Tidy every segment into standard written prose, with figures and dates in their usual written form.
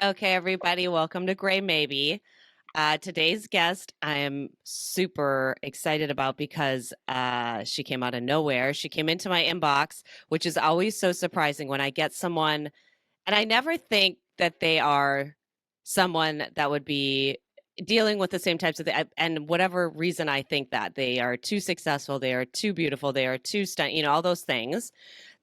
Okay, everybody, welcome to Gray Maybe. Today's guest, I am super excited about because she came out of nowhere. She came into my inbox, which is always so surprising when I get someone, and I never think that they are someone that would be dealing with the same types of things. And whatever reason I think that they are too successful, they are too beautiful, they are too stunning, all those things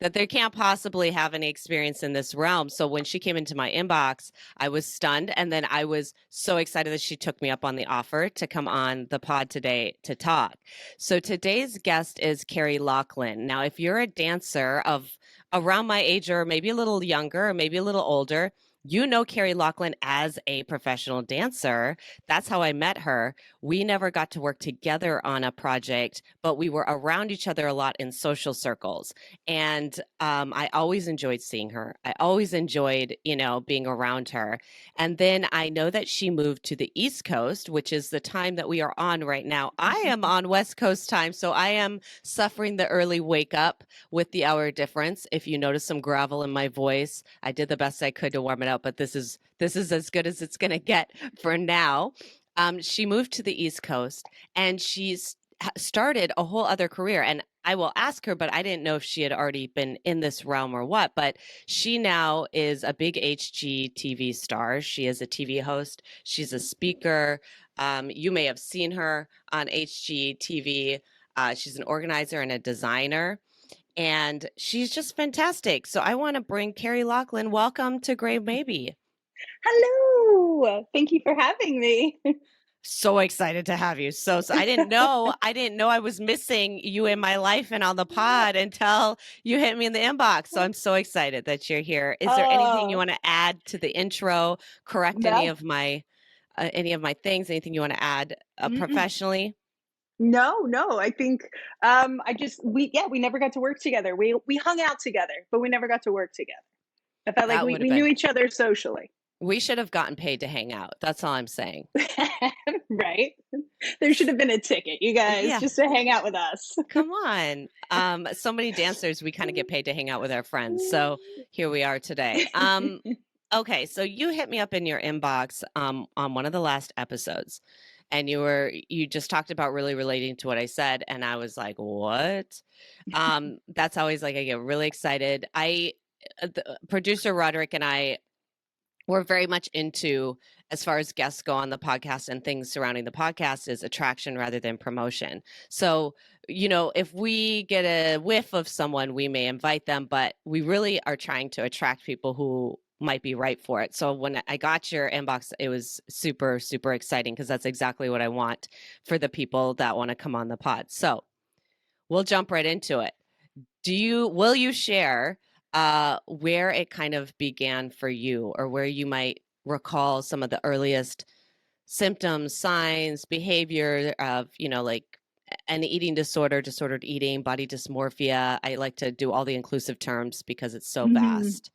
that they can't possibly have any experience in this realm. So when she came into my inbox, I was stunned. And then I was so excited that she took me up on the offer to come on the pod today to talk. So today's guest is Carrie Locklyn. Now, if you're a dancer of around my age or maybe a little younger or maybe a little older, you know Carrie Locklyn as a professional dancer. That's how I met her. We never got to work together on a project, but we were around each other a lot in social circles. And I always enjoyed seeing her. I always enjoyed, being around her. And then I know that she moved to the East Coast, which is the time that we are on right now. I am on West Coast time, so I am suffering the early wake up with the hour difference. If you notice some gravel in my voice, I did the best I could to warm it up, but this is as good as it's going to get for now. She moved to the East Coast and she's started a whole other career. And I will ask her, but I didn't know if she had already been in this realm or what. But she now is a big HGTV star. She is a TV host. She's a speaker. You may have seen her on HGTV. She's an organizer and a designer. And she's just fantastic. So I want to bring Carrie Locklyn. Welcome to Gray Maybe. Hello. Thank you for having me. So excited to have you. So I didn't know I was missing you in my life and on the pod until you hit me in the inbox. So I'm so excited that you're here. Is there anything you Oh, want to add to the intro? Correct any no. of my things? Anything you want to add Mm-mm. professionally? No. I think we never got to work together. We hung out together, but we never got to work together. I felt like That we, would have we knew been. each other socially. We should have gotten paid to hang out. That's all I'm saying. Right? There should have been a ticket, you guys, Yeah. just to hang out with us. Come on. So many dancers, we kind of get paid to hang out with our friends. So here we are today. Okay, so you hit me up in your inbox on one of the last episodes, and you just talked about really relating to what I said, and I was like, what? That's always like I get really excited. The producer Roderick and I we're very much into, as far as guests go on the podcast and things surrounding the podcast, is attraction rather than promotion. So, if we get a whiff of someone, we may invite them, but we really are trying to attract people who might be right for it. So when I got your inbox, it was super, super exciting because that's exactly what I want for the people that want to come on the pod. So we'll jump right into it. Will you share where it kind of began for you, or where you might recall some of the earliest symptoms, signs, behavior of, like an eating disorder, disordered eating, body dysmorphia? I like to do all the inclusive terms because it's so Mhm. vast.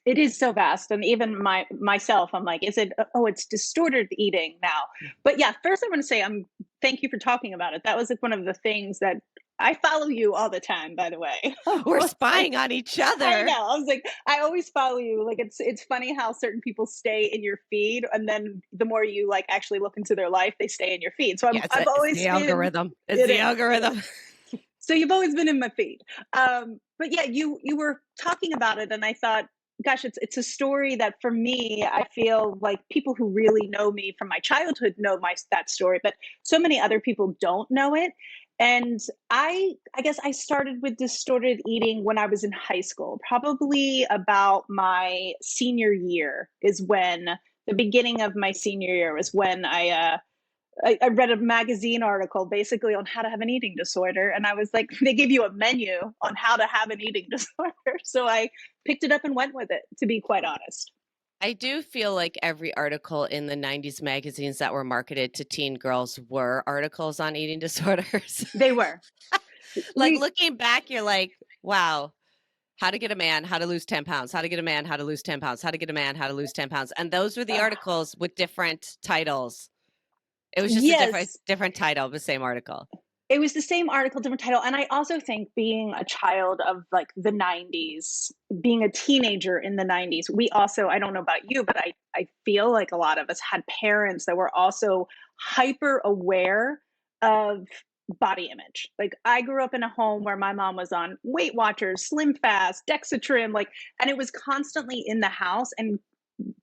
It is so vast, and even myself, I'm like, is it? Oh, it's distorted eating now. But yeah, first I want to say, thank you for talking about it. That was like one of the things that I follow you all the time. By the way, I We're was like, spying on each I other. know. I was like, I always follow you. Like it's funny how certain people stay in your feed, and then the more you like actually look into their life, they stay in your feed. So Yeah, I've it's the always been. algorithm. It's It the is. It algorithm. is. So you've always been in my feed. But yeah, you were talking about it, and I thought, gosh, it's a story that for me, I feel like people who really know me from my childhood know that story, but so many other people don't know it. And I guess I started with distorted eating when I was in high school, probably about my senior year is when the beginning of my senior year was when I read a magazine article basically on how to have an eating disorder. And I was like, they give you a menu on how to have an eating disorder. So I picked it up and went with it, to be quite honest. I do feel like every article in the 90s magazines that were marketed to teen girls were articles on eating disorders. They were. Like We, looking back, you're like, wow, how to get a man, how to lose 10 pounds, how to get a man, how to lose 10 pounds, how to get a man, how to lose 10 pounds. And those were the uh, articles with different titles. It was just a different yes, different title of the same article. It was the same article, different title. And I also think being a child of like the 90s, being a teenager in the 90s, we also, I don't know about you, but I feel like a lot of us had parents that were also hyper aware of body image. Like I grew up in a home where my mom was on Weight Watchers, Slim Fast, Dexatrim, like, and it was constantly in the house, and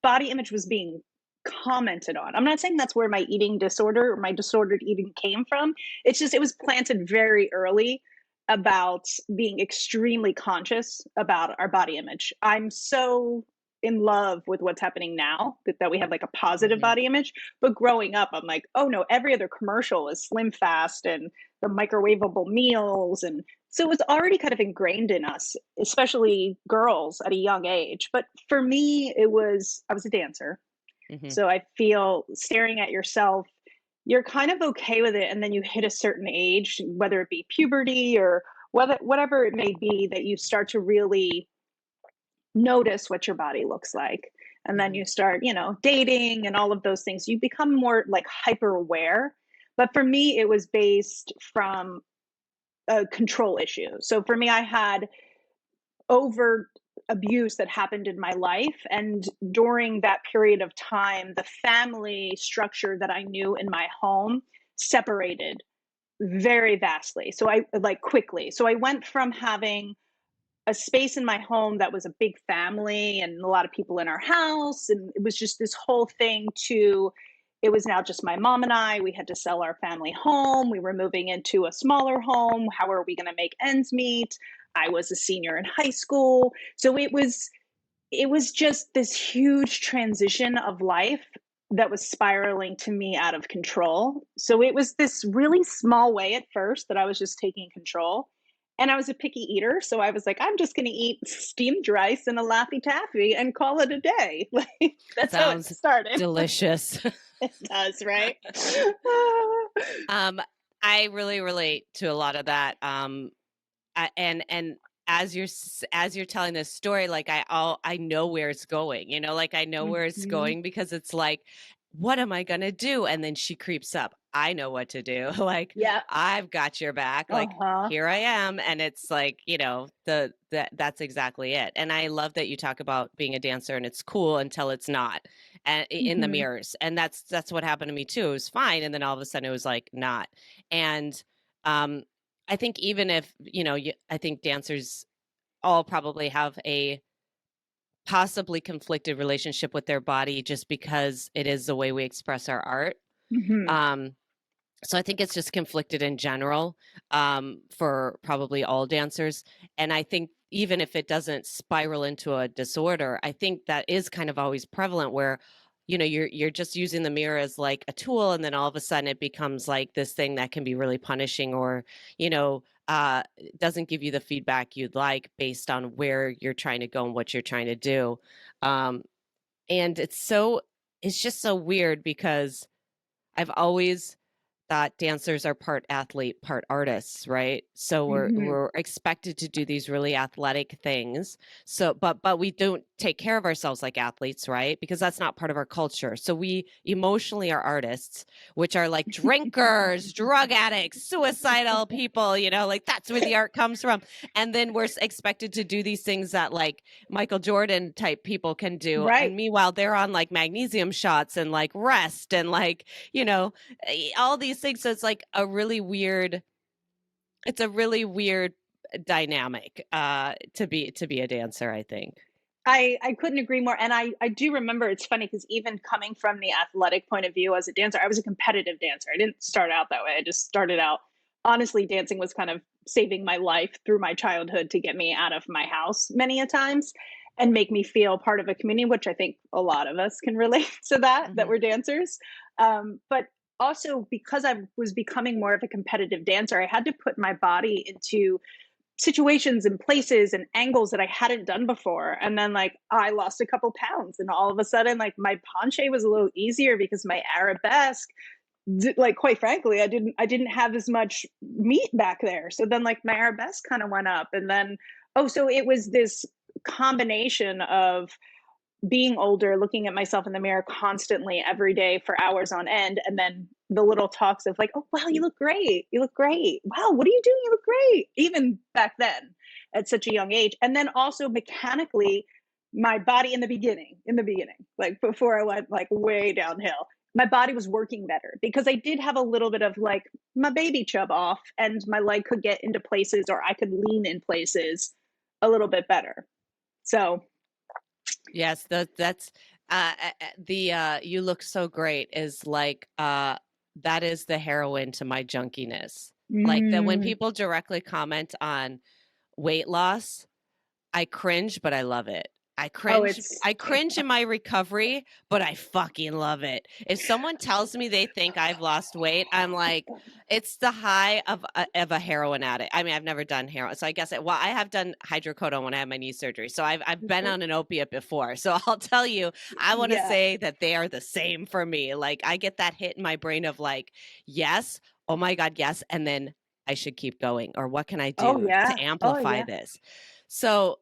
body image was being commented on. I'm not saying that's where my eating disorder or my disordered eating came from. It's just it was planted very early about being extremely conscious about our body image. I'm so in love with what's happening now that we have like a positive Mhm. body image. But growing up, I'm like, oh no, every other commercial is Slim Fast and the microwavable meals. And so it was already kind of ingrained in us, especially girls at a young age. But for me, I was a dancer. Mhm. So I feel staring at yourself, you're kind of okay with it. And then you hit a certain age, whether it be puberty or whatever it may be, that you start to really notice what your body looks like. And then Mhm. you start, dating and all of those things. You become more like hyper aware. But for me, it was based from a control issue. So for me, I had overt abuse that happened in my life. And during that period of time, the family structure that I knew in my home separated very vastly. So I like quickly. So I went from having a space in my home that was a big family and a lot of people in our house. And it was just this whole thing to it was now just my mom and I. We had to sell our family home. We were moving into a smaller home. How are we going to make ends meet? I was a senior in high school. So it was just this huge transition of life that was spiraling to me out of control. So it was this really small way at first that I was just taking control. And I was a picky eater. So I was like, I'm just going to eat steamed rice and a Laffy Taffy and call it a day. Like, that's how it Sounds started. delicious. It does, right? um, I really relate to a lot of that. And as you're telling this story, like I know where it's going, like I know where it's Mhm. going because it's like, what am I gonna do? And then she creeps up. I know what to do. Like Yeah. I've got your back. Uh Like huh. here I am, and it's like that's exactly it. And I love that you talk about being a dancer, and it's cool until it's not, and in the Hmm. mirrors. And that's what happened to me too. It was fine, and then all of a sudden it was like not. And um, I think even if, I think dancers all probably have a possibly conflicted relationship with their body just because it is the way we express our art. Hmm. Um, so I think it's just conflicted in general, for probably all dancers. And I think even if it doesn't spiral into a disorder, I think that is kind of always prevalent where, you're just using the mirror as like a tool, and then all of a sudden it becomes like this thing that can be really punishing, or, doesn't give you the feedback you'd like based on where you're trying to go and what you're trying to do. Um, and it's just so weird because I've always that dancers are part athlete, part artists, right? So we're Hmm. we're expected to do these really athletic things. So but we don't take care of ourselves like athletes, right? Because that's not part of our culture. So we emotionally are artists, which are like drinkers, drug addicts, suicidal people, like that's where the art comes from. And then we're expected to do these things that like Michael Jordan type people can do. And Right. meanwhile, they're on like magnesium shots and like rest and like, all these things. So it's a really weird dynamic to be a dancer, I think. I couldn't agree more. And I do remember it's funny because even coming from the athletic point of view as a dancer, I was a competitive dancer. I didn't start out that way. I just started out honestly, dancing was kind of saving my life through my childhood to get me out of my house many a times and make me feel part of a community, which I think a lot of us can relate to that Hmm. we're dancers. But also because I was becoming more of a competitive dancer, I had to put my body into situations and places and angles that I hadn't done before. And then like I lost a couple pounds and all of a sudden like my penché was a little easier because my arabesque like quite frankly I didn't have as much meat back there. So then like my arabesque kind of went up and then so it was this combination of being older, looking at myself in the mirror constantly every day for hours on end, and then the little talks of like, "Oh, wow, you look great. You look great. Wow, what are you doing? You look great." Even back then at such a young age. And then also mechanically, my body in the beginning, like before I went like way downhill, my body was working better because I did have a little bit of like my baby chub off and my leg could get into places or I could lean in places a little bit better. So, Yes, that's the you look so great is like that is the heroine to my junkiness. Like that when mm, people directly comment on weight loss, I cringe, but I love it. oh, I cringe in my recovery, but I fucking love it. If someone tells me they think I've lost weight, I'm like, it's the high of a heroin addict. I mean, I've never done heroin, so I guess well, I have done hydrocodone when I had my knee surgery, so I've been on an opiate before. So I'll tell you, I want to yeah. say that they are the same for me. Like I get that hit in my brain of like, yes, oh my god, yes, and then I should keep going, or what can I Oh, do yeah. to Oh, amplify yeah. this? So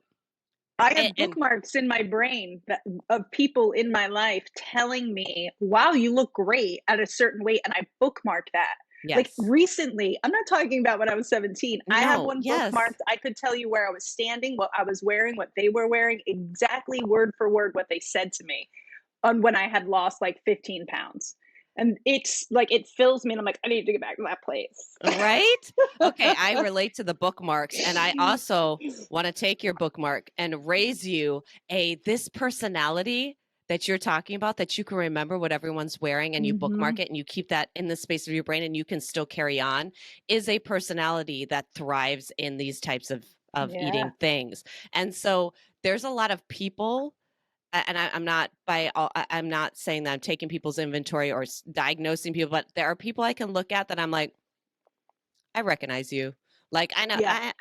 I and, have and bookmarks in my brain that, of people in my life telling me, "Wow, you look great at a certain weight," and I bookmark that. Like yes, recently, I'm not talking about when I was 17. I have no, one yes. bookmarked. I could tell you where I was standing, what I was wearing, what they were wearing, exactly word for word what they said to me on when I had lost like 15 pounds. And it's like it fills me, and I'm like, I need to get back to that place. Right? Okay, I relate to the bookmarks, and I also want to take your bookmark and raise you a this personality that you're talking about that you can remember what everyone's wearing and you Hmm. bookmark it and you keep that in the space of your brain and you can still carry on is a personality that thrives in these types of Yeah. eating things. And so there's a lot of people and I'm not I'm not saying that I'm taking people's inventory or diagnosing people, but there are people I can look at that I'm like, I recognize you. Like I know Yeah.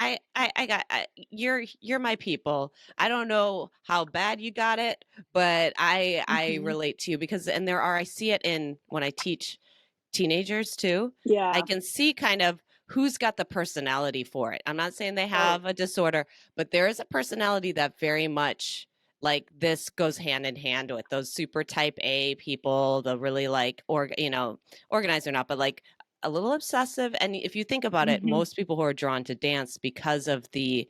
you're my people. I don't know how bad you got it, but I Hmm. relate to you because and there are I see it in when I teach teenagers too. I Yeah. can see kind of who's got the personality for it. I'm not saying they Oh, have a disorder, but there is a personality that very much like this goes hand in hand with those super type A people, the really like organized or not, but like a little obsessive. And if you think about it, mhm. most people who are drawn to dance because of the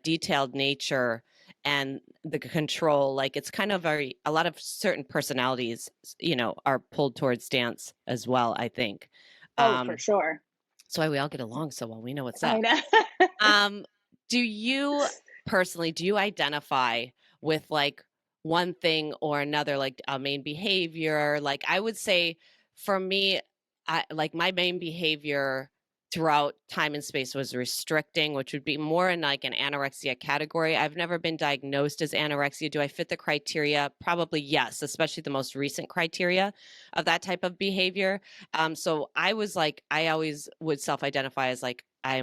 detailed nature and the control, like it's kind of a lot of certain personalities are pulled towards dance as well, I think. Oh, for um sure. that's why we all get along so well. We know what's I up. know. um do you personally do you identify with like one thing or another, like a main behavior? Like I would say for me, I like my main behavior throughout time and space was restricting, which would be more in like an anorexia category. I've never been diagnosed as anorexia. Do I fit the criteria? Probably yes, especially the most recent criteria of that type of behavior. So I was like, I always would self-identify as like I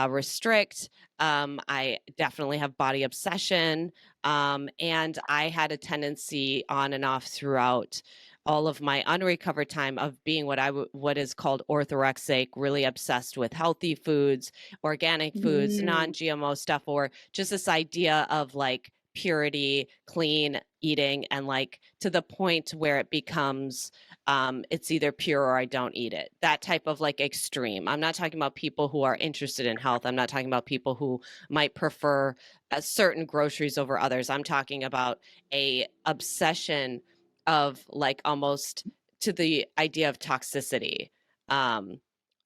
restrict. I definitely have body obsession. And I had a tendency on and off throughout all of my unrecovered time of being what is called orthorexic, really obsessed with healthy foods, organic foods, Mm. non-GMO stuff, or just this idea of like purity, clean eating, and like to the point where it becomes it's either pure or I don't eat it. That type of like extreme. I'm not talking about people who are interested in health. I'm not talking about people who might prefer certain groceries over others. I'm talking about a obsession of like almost to the idea of toxicity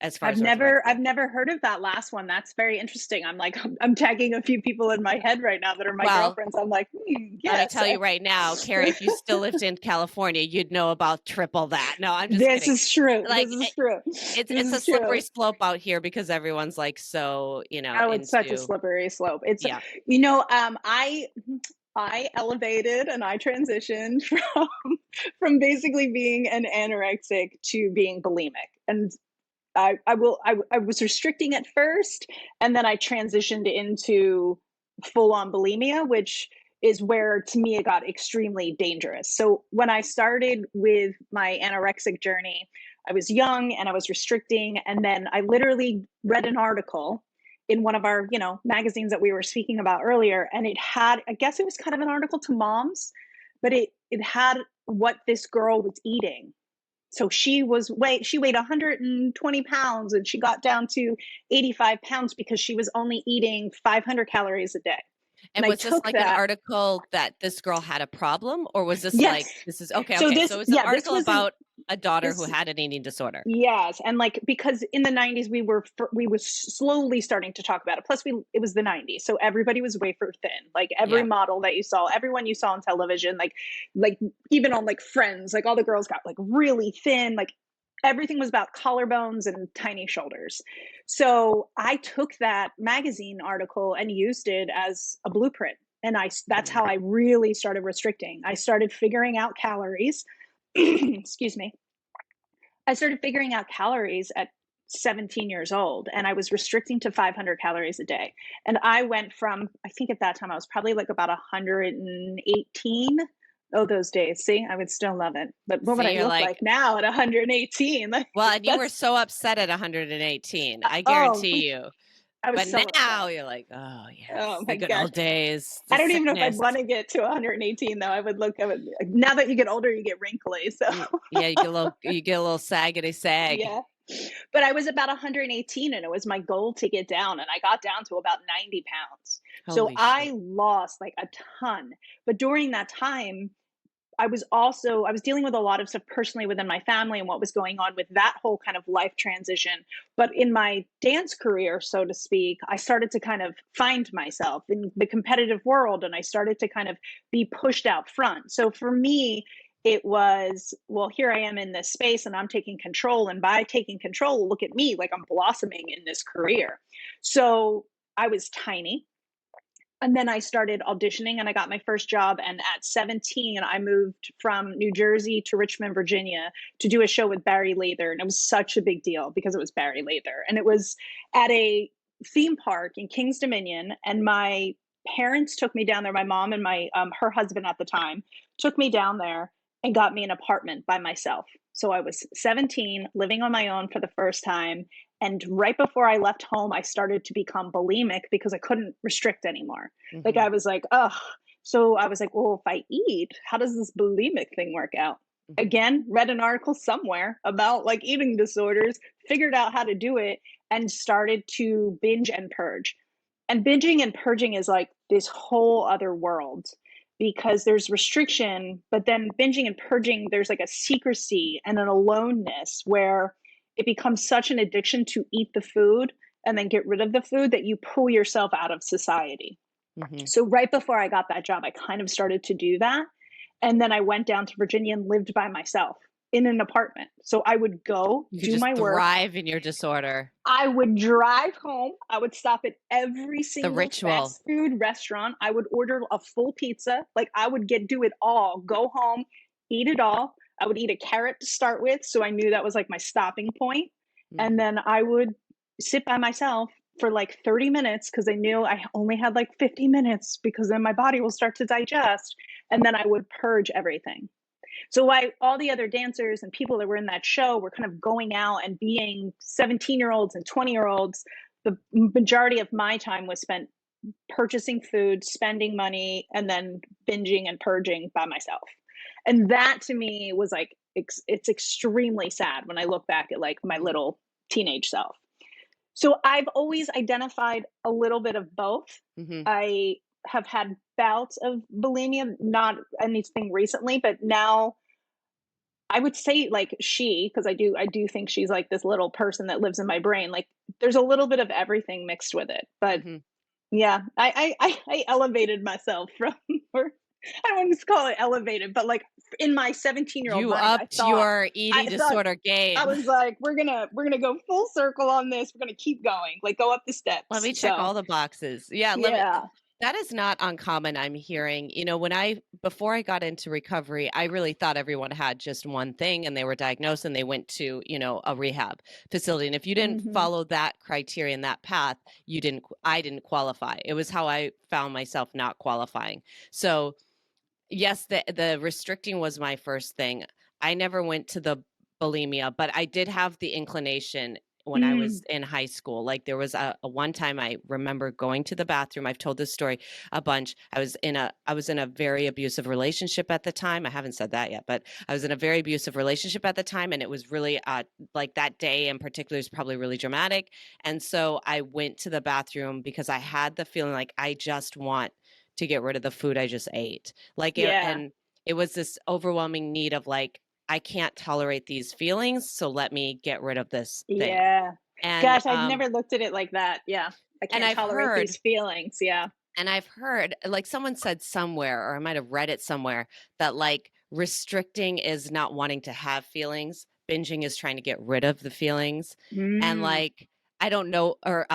as far as I've orthorexia. never heard of that last one. That's very interesting. I'm like, I'm tagging a few people in my head right now that are my Well, girlfriends. I'm like, let me yes. tell you right now, Carrie, if you still lived in California, you'd know about triple that. No, I'm just This kidding. is true. Like This is true. This it's a is slippery true. slope out here because everyone's like so, Oh, it's such a into slippery slope. It's, yeah. you know, I elevated and I transitioned from basically being an anorexic to being bulimic, and I was restricting at first, and then I transitioned into full on bulimia, which is where to me it got extremely dangerous. So when I started with my anorexic journey, I was young and I was restricting, and then I literally read an article in one of our, magazines that we were speaking about earlier, and it had, I guess it was kind of an article to moms, but it had what this girl was eating, So she weighed 120 pounds and she got down to 85 pounds because she was only eating 500 calories a day. And And I was this took like an that. article that this girl had a problem, or was this like, Yes. this is okay, So okay. this, So it's an yeah, this article was in about a daughter who this. had an eating disorder. Yes, and like because in the 90s we were slowly starting to talk about it. Plus, it was the 90s, so everybody was wafer thin. Like every Yeah. model that you saw, everyone you saw on television, like even on like Friends, like all the girls got like really thin. Like everything was about collarbones and tiny shoulders. So I took that magazine article and used it as a blueprint, and that's Mhm. how I really started restricting. I started figuring out calories. Excuse me. I started figuring out calories at 17 years old, and I was restricting to 500 calories a day. And I went from, I think at that time I was probably like about 118. Oh, those days. See, I would still love it. But what would See, I you're look like, like now at 118? Like well, and you were that's, so upset at 118. I oh, guarantee you. I was But so now upset. you're like, oh Oh yes, the my good gosh. old days, the I don't even know if I'd sickness. want to get to 118 though. I would, now that you get older, you get wrinkly. So Yeah, you get a little saggedy sag. yeah. But I was about 118 and it was my goal to get down and I got down to about 90 pounds. So Holy I shit. lost like a ton. But during that time, I was dealing with a lot of stuff personally within my family and what was going on with that whole kind of life transition. But in my dance career, so to speak, I started to kind of find myself in the competitive world and I started to kind of be pushed out front. So for me, it was, well, here I am in this space and I'm taking control. And by taking control, look at me, like I'm blossoming in this career. So I was tiny, and then I started auditioning and I got my first job. And at 17, I moved from New Jersey to Richmond, Virginia to do a show with Barry Lather. And it was such a big deal because it was Barry Lather. And it was at a theme park in Kings Dominion. And my parents took me down there. My mom and her husband at the time took me down there and got me an apartment by myself. So I was 17, living on my own for the first time. And right before I left home, I started to become bulimic because I couldn't restrict anymore. Like Hmm. I was like, oh, so I was like, well, if I eat, how does this bulimic thing work out? Hmm. Again, read an article somewhere about like eating disorders, figured out how to do it, and started to binge and purge. And binging and purging is like this whole other world because there's restriction, but then binging and purging, there's like a secrecy and an aloneness where it becomes such an addiction to eat the food and then get rid of the food that you pull yourself out of society. Hmm. So right before I got that job, I kind of started to do that. And then I went down to Virginia and lived by myself in an apartment. So I would go You could do just my work. thrive in your disorder. I would drive home. I would stop at every The single ritual. fast food restaurant. I would order a full pizza. Like I would do it all, go home, eat it all. I would eat a carrot to start with. So I knew that was like my stopping point. And Hmm. then I would sit by myself for like 30 minutes because I knew I only had like 50 minutes because then my body will start to digest. And then I would purge everything. So why all the other dancers and people that were in that show were kind of going out and being 17-year-olds and 20-year-olds, the majority of my time was spent purchasing food, spending money, and then binging and purging by myself. And that to me was like, it's extremely sad when I look back at like my Hmm. little teenage self. So I've always identified a little bit of both. Hmm. I have had bouts of bulimia, not anything recently, but now I would say like because I do think she's like this little person that lives in my brain. Like there's a little bit of everything mixed with it. But Hmm. yeah, I elevated myself from or I don't want to call it elevated, but like in my 17-year-old You mind, upped your eating I thought disorder I game. was like, we're gonna go full circle on this. We're gonna keep going, like go up the Let steps. me check So all the boxes. Yeah, let me. yeah. That is not uncommon. I'm hearing, when before I got into recovery, I really thought everyone had just one thing and they were diagnosed and they went to, a rehab facility. And if you didn't Hmm. follow that criteria and that path, I didn't qualify. It was how I found myself not qualifying. So yes, the restricting was my first thing. I never went to the bulimia, but I did have the inclination when I was Mm. in high school. Like there was a one time I remember going to the bathroom. I've told this story a bunch. I was in a very abusive relationship at the time. I haven't said that yet, but I was in a very abusive relationship at the time, and it was really like that day in particular is probably really dramatic. And so I went to the bathroom because I had the feeling like I just want to get rid of the food I just ate. Yeah. And it was this overwhelming need of like, I can't tolerate these feelings, so let me get rid of this thing. Yeah. And Gosh, I've never looked at it like that. Yeah. I and can't tolerate these feelings. Yeah. I've heard, like someone said somewhere, or I might have read it somewhere, that like restricting is not wanting to have feelings, binging is trying to get rid of the feelings. And Mm. like, I don't know, or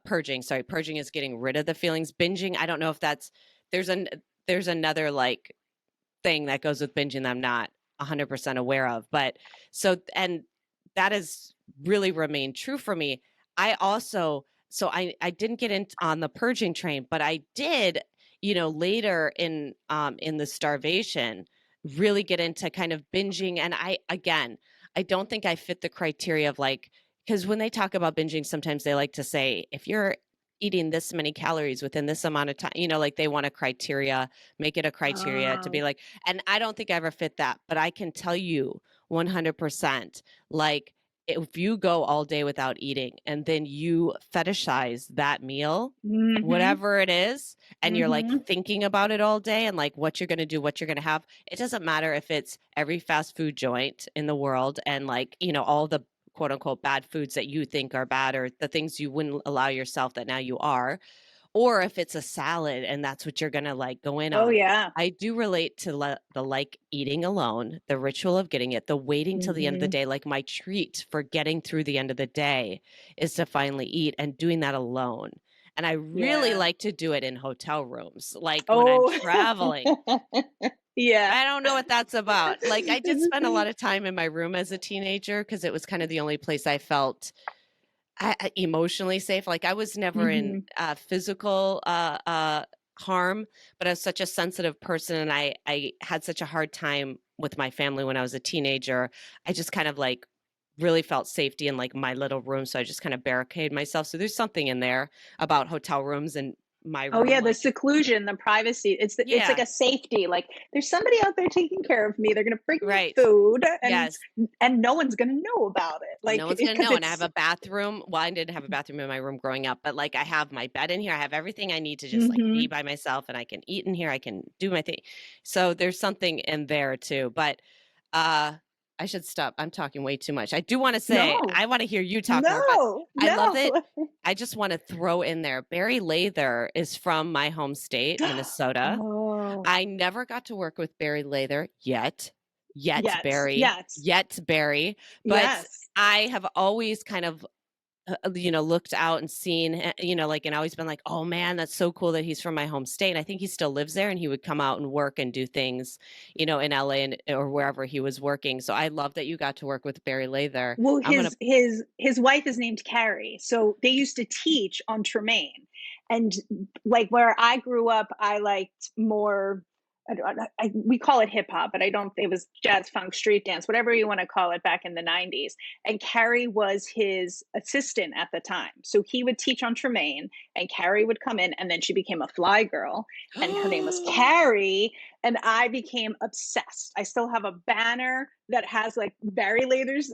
purging, sorry, purging is getting rid of the feelings. Binging, I don't know if that's, there's an, there's another like thing that goes with binging that I'm not 100% aware of. But so, and that has really remained true for me. I also, so I didn't get in on the purging train, but I did, later in the starvation, really get into kind of binging. And again, I don't think I fit the criteria of like, because when they talk about binging, sometimes they like to say, if you're eating this many calories within this amount of time, like they want a criteria, make it a criteria to be Oh. like, and I don't think I ever fit that, but I can tell you 100%, like if you go all day without eating and then you fetishize that meal, Mhm. whatever it is, and you're like Mhm. thinking about it all day and like what you're going to do, what you're going to have, it doesn't matter if it's every fast food joint in the world and like, all the quote unquote bad foods that you think are bad or the things you wouldn't allow yourself that now you are, or if it's a salad and that's what you're going to like go in Oh on. yeah. I do relate to the like eating alone, the ritual of getting it, the waiting till the end of the Mhm. day. Like my treat for getting through the end of the day is to finally eat and doing that alone. And I really Yeah. like to do it in hotel rooms, like when I'm Oh. traveling. Yeah. I don't know what that's about. Like I did spend a This lot of time in my room as a teenager because it was kind of the only place I felt emotionally safe. Like I was never in Mhm. physical harm, but I was such a sensitive person, and I had such a hard time with my family when I was a teenager. I just kind of like really felt safety in like my little room, so I just kind of barricade myself. So there's something in there about hotel rooms and my Oh room, yeah, the like seclusion, the privacy. It's like yeah, a safety. Like there's somebody out there taking care of me. They're gonna bring me right, food, yes. and no one's gonna know about it. No Like one's gonna because know, and I have it's. a bathroom. Well, I didn't have a bathroom in my room growing up, but like I have my bed in here. I have everything I need to just like be Mhm. by myself, and I can eat in here. I can do my thing. So there's something in there too. But uh I should stop. I'm talking way too much. I do want to say No, I want to hear you talk more, but no, I love no. it. I just want to throw in there. Barry Lather is from my home state, Minnesota. Oh, I never got to work with Barry Lather yet. Yet, yes, Barry. yes, Yet, Barry. But yes. I have always kind of, looked out and seen, like, and always been like, oh man, that's so cool that he's from my home state. And I think he still lives there and he would come out and work and do things, in LA or wherever he was working. So I love that you got to work with Barry Lather. Well, I'm going to, his wife is named Carrie, so they used to teach on Tremaine, and like where I grew up, I liked more. We call it hip hop, but I don't. It was jazz, funk, street dance, whatever you want to call it, back in the '90s. And Carrie was his assistant at the time, so he would teach on Tremaine, and Carrie would come in, and then she became a fly girl, and her name was Carrie, and I became obsessed. I still have a banner that has like Barry Lather's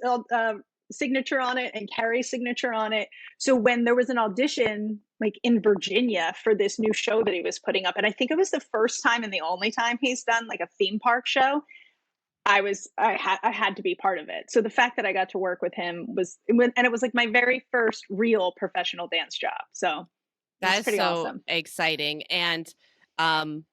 signature on it and Carrie's signature on it. So when there was an audition like in Virginia for this new show that he was putting up, and I think it was the first time and the only time he's done like a theme park show, I had to be part of it. So the fact that I got to work with him and it was like my very first real professional dance job. So it that was is pretty so awesome. exciting. And, um,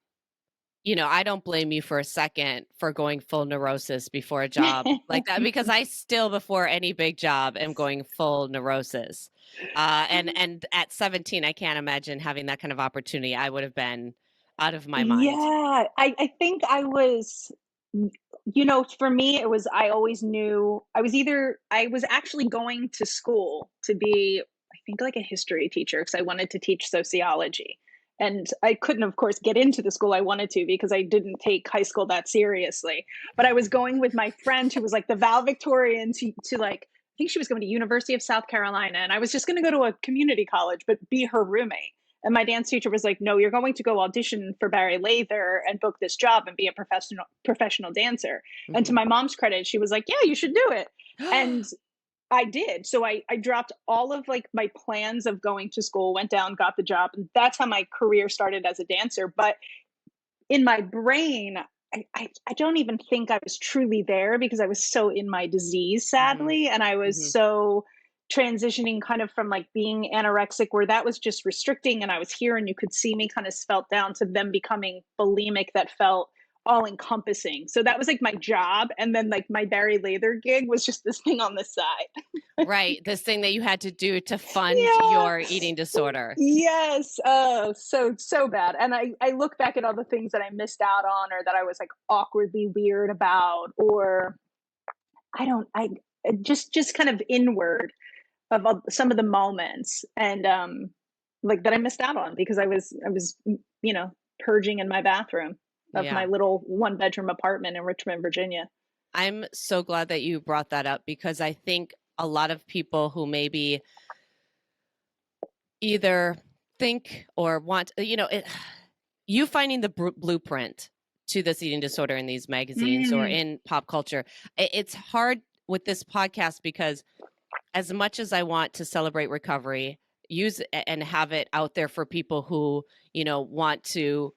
I don't blame you for a second for going full neurosis before a job like that because I still, before any big job, am going full neurosis. And at 17, I can't imagine having that kind of opportunity. I would have been out of my mind. Yeah, I think I was, for me, it was, I always knew I was actually going to school to be, I think, like a history teacher because I wanted to teach sociology. And I couldn't, of course, get into the school I wanted to because I didn't take high school that seriously. But I was going with my friend who was like the valedictorian to like think she was going to University of South Carolina, and I was just going to go to a community college, but be her roommate. And my dance teacher was like, "No, you're going to go audition for Barry Lather and book this job and be a professional dancer." And to Mhm. my mom's credit, she was like, "Yeah, you should do it." And I did. So I dropped all of like my plans of going to school, went down, got the job, and that's how my career started as a dancer. But in my brain, I don't even think I was truly there because I was so in my disease, Mhm. sadly. And I was Mhm. so transitioning kind of from like being anorexic, where that was just restricting, and I was here and you could see me kind of spelt down, to them becoming bulimic that felt all encompassing. So that was like my job. And then like my Barry Lather gig was just this thing on the side. Right, this thing that you had to do to fund Yeah. your eating disorder. Yes. Oh, so bad. And I look back at all the things that I missed out on, or that I was like awkwardly weird about, or I just kind of inward of some of the moments, and like that I missed out on because I was purging in my bathroom of my Yeah. little one bedroom apartment in Richmond, Virginia. I'm so glad that you brought that up because I think a lot of people who maybe either think or want, you finding the blueprint to this eating disorder in these magazines or Mm, in pop culture. It's hard with this podcast because as much as I want to celebrate recovery, use and have it out there for people who, want to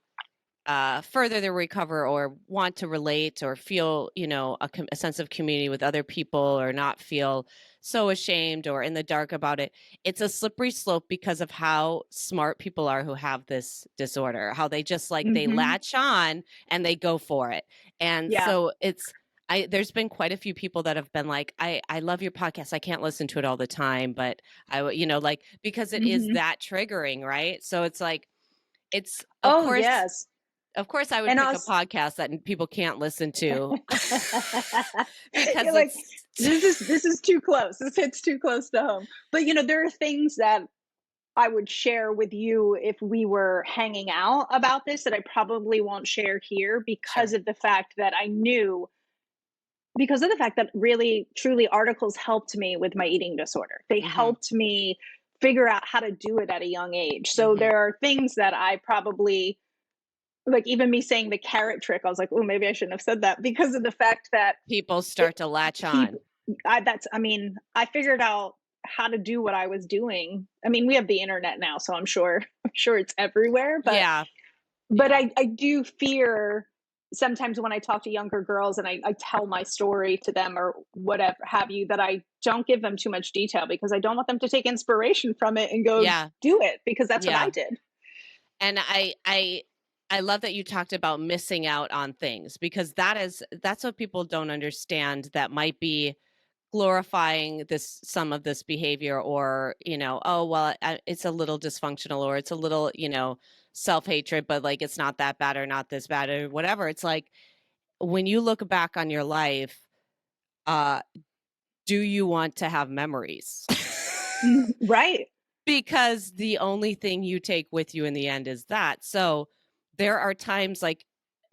further their recover or want to relate or feel, a sense of community with other people or not feel so ashamed or in the dark about it. It's a slippery slope because of how smart people are who have this disorder, how they just like they hmm. latch on and they go for it. And Yeah. so there's been quite a few people that have been like, I love your podcast. I can't listen to it all the time, but like, because it is Hmm. that triggering, right? So it's like, it's Oh, yes. of course, I would And pick a also, podcast that people can't listen to because you're like, it's this is too close. This hits too close to home. But there are things that I would share with you if we were hanging out about this that I probably won't share here, sure. because of the fact that really truly articles helped me with my eating disorder. They Mhm. helped me figure out how to do it at a young age. So Mhm. there are things that I probably, like, even me saying the carrot trick, I was like, oh, maybe I shouldn't have said that, because of the fact that People it, start to latch on. people, I mean, I figured out how to do what I was doing. I mean, we have the internet now, so I'm sure it's everywhere, but Yeah. but Yeah. I do fear sometimes when I talk to younger girls and I tell my story to them or whatever have you, that I don't give them too much detail because I don't want them to take inspiration from it and go Yeah. do it, because that's what I Yeah. did. And I love that you talked about missing out on things because that's what people don't understand that might be glorifying some of this behavior or oh well it's a little dysfunctional or it's a little self-hatred but like it's not that bad or not this bad or whatever. It's like when you look back on your life, uh do you want to have memories? Mhm, right. Because the only thing you take with you in the end is that. So there are times like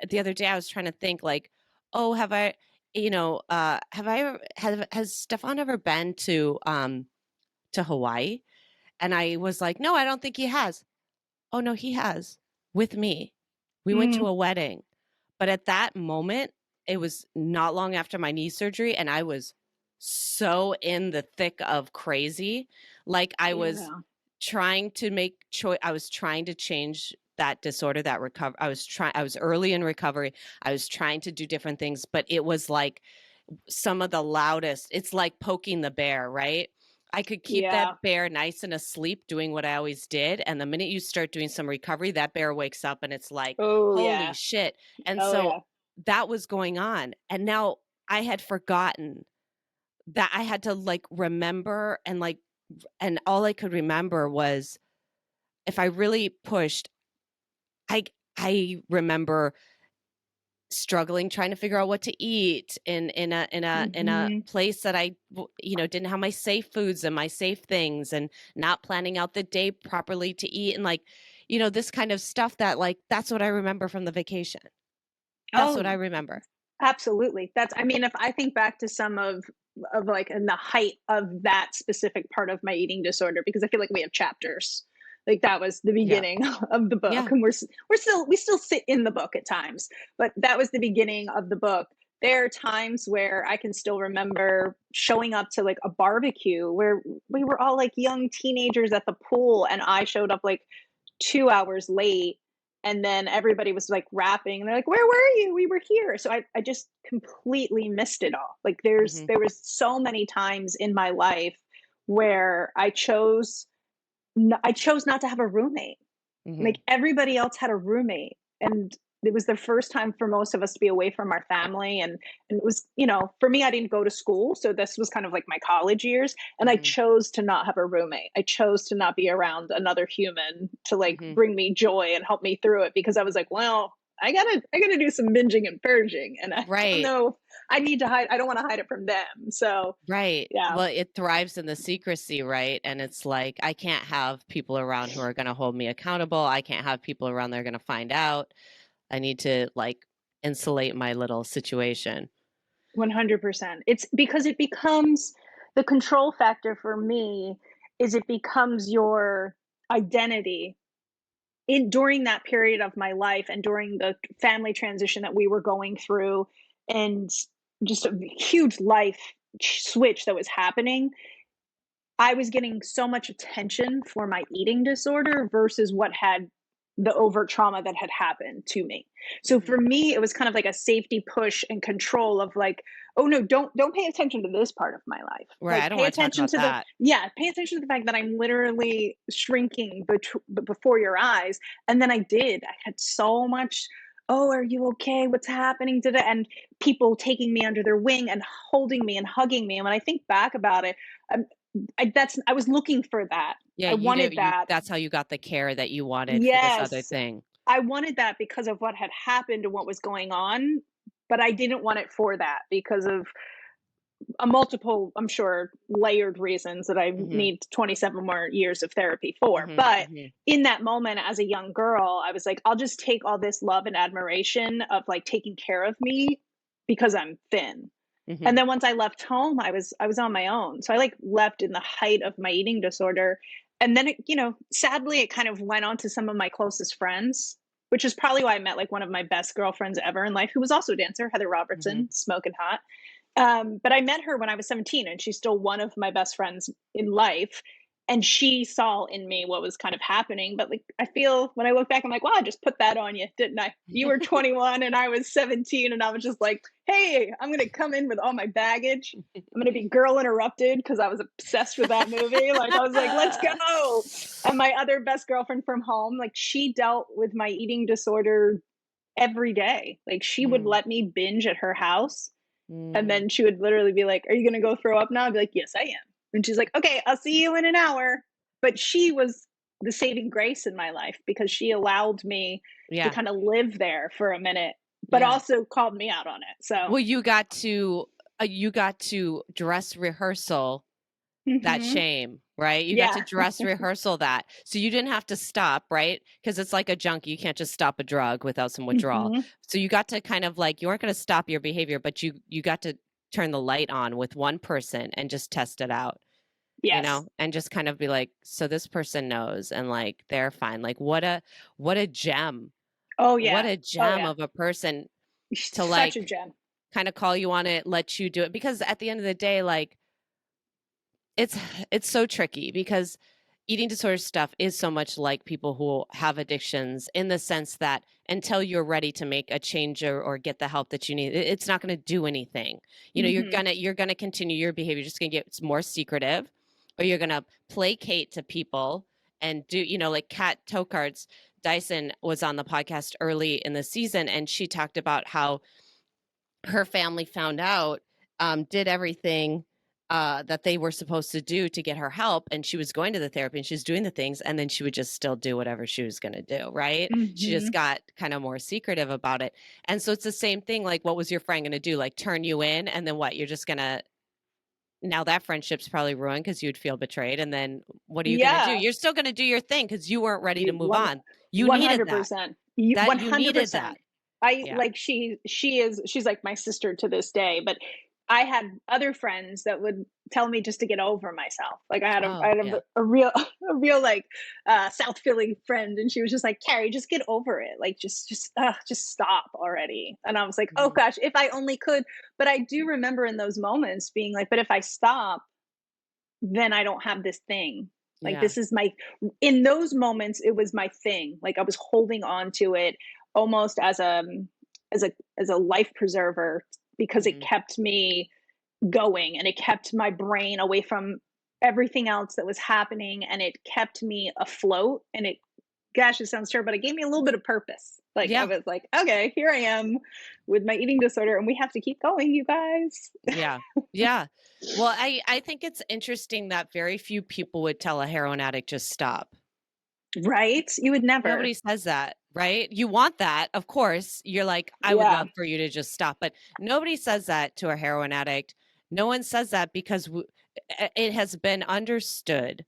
the other day I was trying to think like, oh, have I, have I ever, has Stefan ever been to Hawaii? And I was like, no, I don't think he has. Oh no, he has, with me. We went Mm, to a wedding. But at that moment, it was not long after my knee surgery and I was so in the thick of crazy. Like I was yeah. trying to make choice. I was trying to change that disorder, that recover. I was early in recovery. I was trying to do different things, but it was like some of the loudest. It's like poking the bear, right? I could keep Yeah. that bear nice and asleep doing what I always did. And the minute you start doing some recovery, that bear wakes up and it's like, Oh, holy yeah. shit. And Oh, so yeah. that was going on. And now I had forgotten that I had to like remember and all I could remember was if I really pushed, I I remember struggling trying to figure out what to eat in a Hmm. place that didn't have my safe foods and my safe things and not planning out the day properly to eat and like this kind of stuff that like that's what I remember from the vacation. That's what Oh, I remember. Absolutely. That's, I mean, if I think back to some of like in the height of that specific part of my eating disorder, because I feel like we have chapters. Like that was the Yeah. beginning of the book, Yeah. and we still sit in the book at times, but that was the beginning of the book. There are times where I can still remember showing up to like a barbecue where we were all like young teenagers at the pool, and I showed up like 2 hours late, and then everybody was like rapping and they're like, where were you? We were here. So I just completely missed it all. Like Hmm. there was so many times in my life where I chose not to have a roommate. Hmm. Like everybody else had a roommate, and it was the first time for most of us to be away from our family, and it was, for me, I didn't go to school, so this was kind of like my college years, and I Hmm. chose to not have a roommate. I chose to not be around another human to like Hmm. bring me joy and help me through it, because I was like, well, I gotta do some binging and purging, and I don't Right. know, I need to hide. I don't want to hide it from them. So Right. yeah. Well, it thrives in the secrecy, right? And it's like, I can't have people around who are going to hold me accountable. I can't have people around that are going to find out. I need to like insulate my little situation. 100%. It's because it becomes the control factor for me is it becomes your identity in during that period of my life and during the family transition that we were going through, and just a huge life switch that was happening. I was getting so much attention for my eating disorder versus what had the overt trauma that had happened to me. So Hmm. for me, it was kind of like a safety push and control of like, oh no, don't pay attention to this part of my life. Right. Like I don't pay want to talk attention about to the that. yeah, pay attention to the fact that I'm literally shrinking before your eyes. And then I did. I had so much. Oh, are you okay? What's happening today? And people taking me under their wing and holding me and hugging me. And when I think back about it, I'm, I was looking for that. Yeah, I you wanted did. that. That's how you got the care that you wanted for this other Yes, thing. I wanted that because of what had happened and what was going on, but I didn't want it for that because of a multiple, I'm sure, layered reasons that I Hmm. need 27 more years of therapy for. Hmm. But Hmm. in that moment, as a young girl, I was like, I'll just take all this love and admiration of like taking care of me because I'm thin. And Hmm. then once I left home, I was on my own. So I like left in the height of my eating disorder. And then it, sadly it kind of went on to some of my closest friends, which is probably why I met like one of my best girlfriends ever in life, who was also a dancer, Heather Hmm. Robertson, smoking hot. But I met her when I was 17, and she's still one of my best friends in life. And she saw in me what was kind of happening. But like, I feel when I look back, I'm like, wow, I just put that on you, didn't I? You were 21 and I was 17, and I was just like, hey, I'm going to come in with all my baggage. I'm going to be Girl Interrupted because I was obsessed with that movie. Like, I was like, let's go. And my other best girlfriend from home, like, she dealt with my eating disorder every day. Like, she would Mm, let me binge at her house, and mm. then she would literally be like, are you going to go throw up now? I'd be like, yes, I am. And she's like, okay, I'll see you in an hour. But she was the saving grace in my life because she allowed me to Yeah, kind of live there for a minute, but yeah. also called me out on it. So, Well, you got to dress rehearsal that hmm, shame, right? You got to yeah. dress rehearsal that. So you didn't have to stop, right? Because it's like a junkie. You can't just stop a drug without some withdrawal. Hmm. So you got to kind of like, you weren't going to stop your behavior, but you got to turn the light on with one person and just test it out, Yes. and just kind of be like, so this person knows and like they're fine. Like what a gem. Oh, What yeah. a Oh, gem yeah. of a person to Such a like gem. kind of call you on it, let you do it. Because at the end of the day, like it's it's so tricky because eating disorder stuff is so much like people who have addictions in the sense that until you're ready to make a change or get the help that you need, it's not going to do anything. Hmm. You're gonna continue your behavior, you're just gonna get more secretive, or you're gonna placate to people and do, like Kat Tokart's Dyson was on the podcast early in the season, and she talked about how her family found out, did everything that they were supposed to do to get her help, and she was going to the therapy and she was doing the things, and then she would just still do whatever she was going to do, right? She just Hmm. got kind of more secretive about it. And so it's the same thing, like what was your friend going to do, like turn you in, and then what, you're just going to, now that friendship's probably ruined because you'd feel betrayed, and then what are you going to do? Yeah. You're still going to do your thing because you weren't ready to move One, on. You needed that. 100%. You needed 100%. that. I Yeah. like she's like my sister to this day, but I had other friends that would tell me just to get over myself. Like I Oh, had yeah. a real a real like South Philly friend, and she was just like, Carrie, just get over it. Like just stop already. And I was like, oh Mhm. gosh, if I only could. But I do remember in those moments being like, but if I stop, then I don't have this thing. Like Yeah. this is my in those moments it was my thing. Like I was holding on to it almost as a life preserver because it Mhm. kept me going and it kept my brain away from everything else that was happening and it kept me afloat and it gosh, it sounds terrible, but it gave me a little bit of purpose. Like I Yeah. was like, okay, here I am with my eating disorder and we have to keep going, you guys. Yeah. Yeah. Well, I think it's interesting that very few people would tell a heroin addict just stop. Right? You would never. Nobody says that, right? You want that, of course. You're like, I would Yeah. love for you to just stop, but nobody says that to a heroin addict. No one says that because it has been understood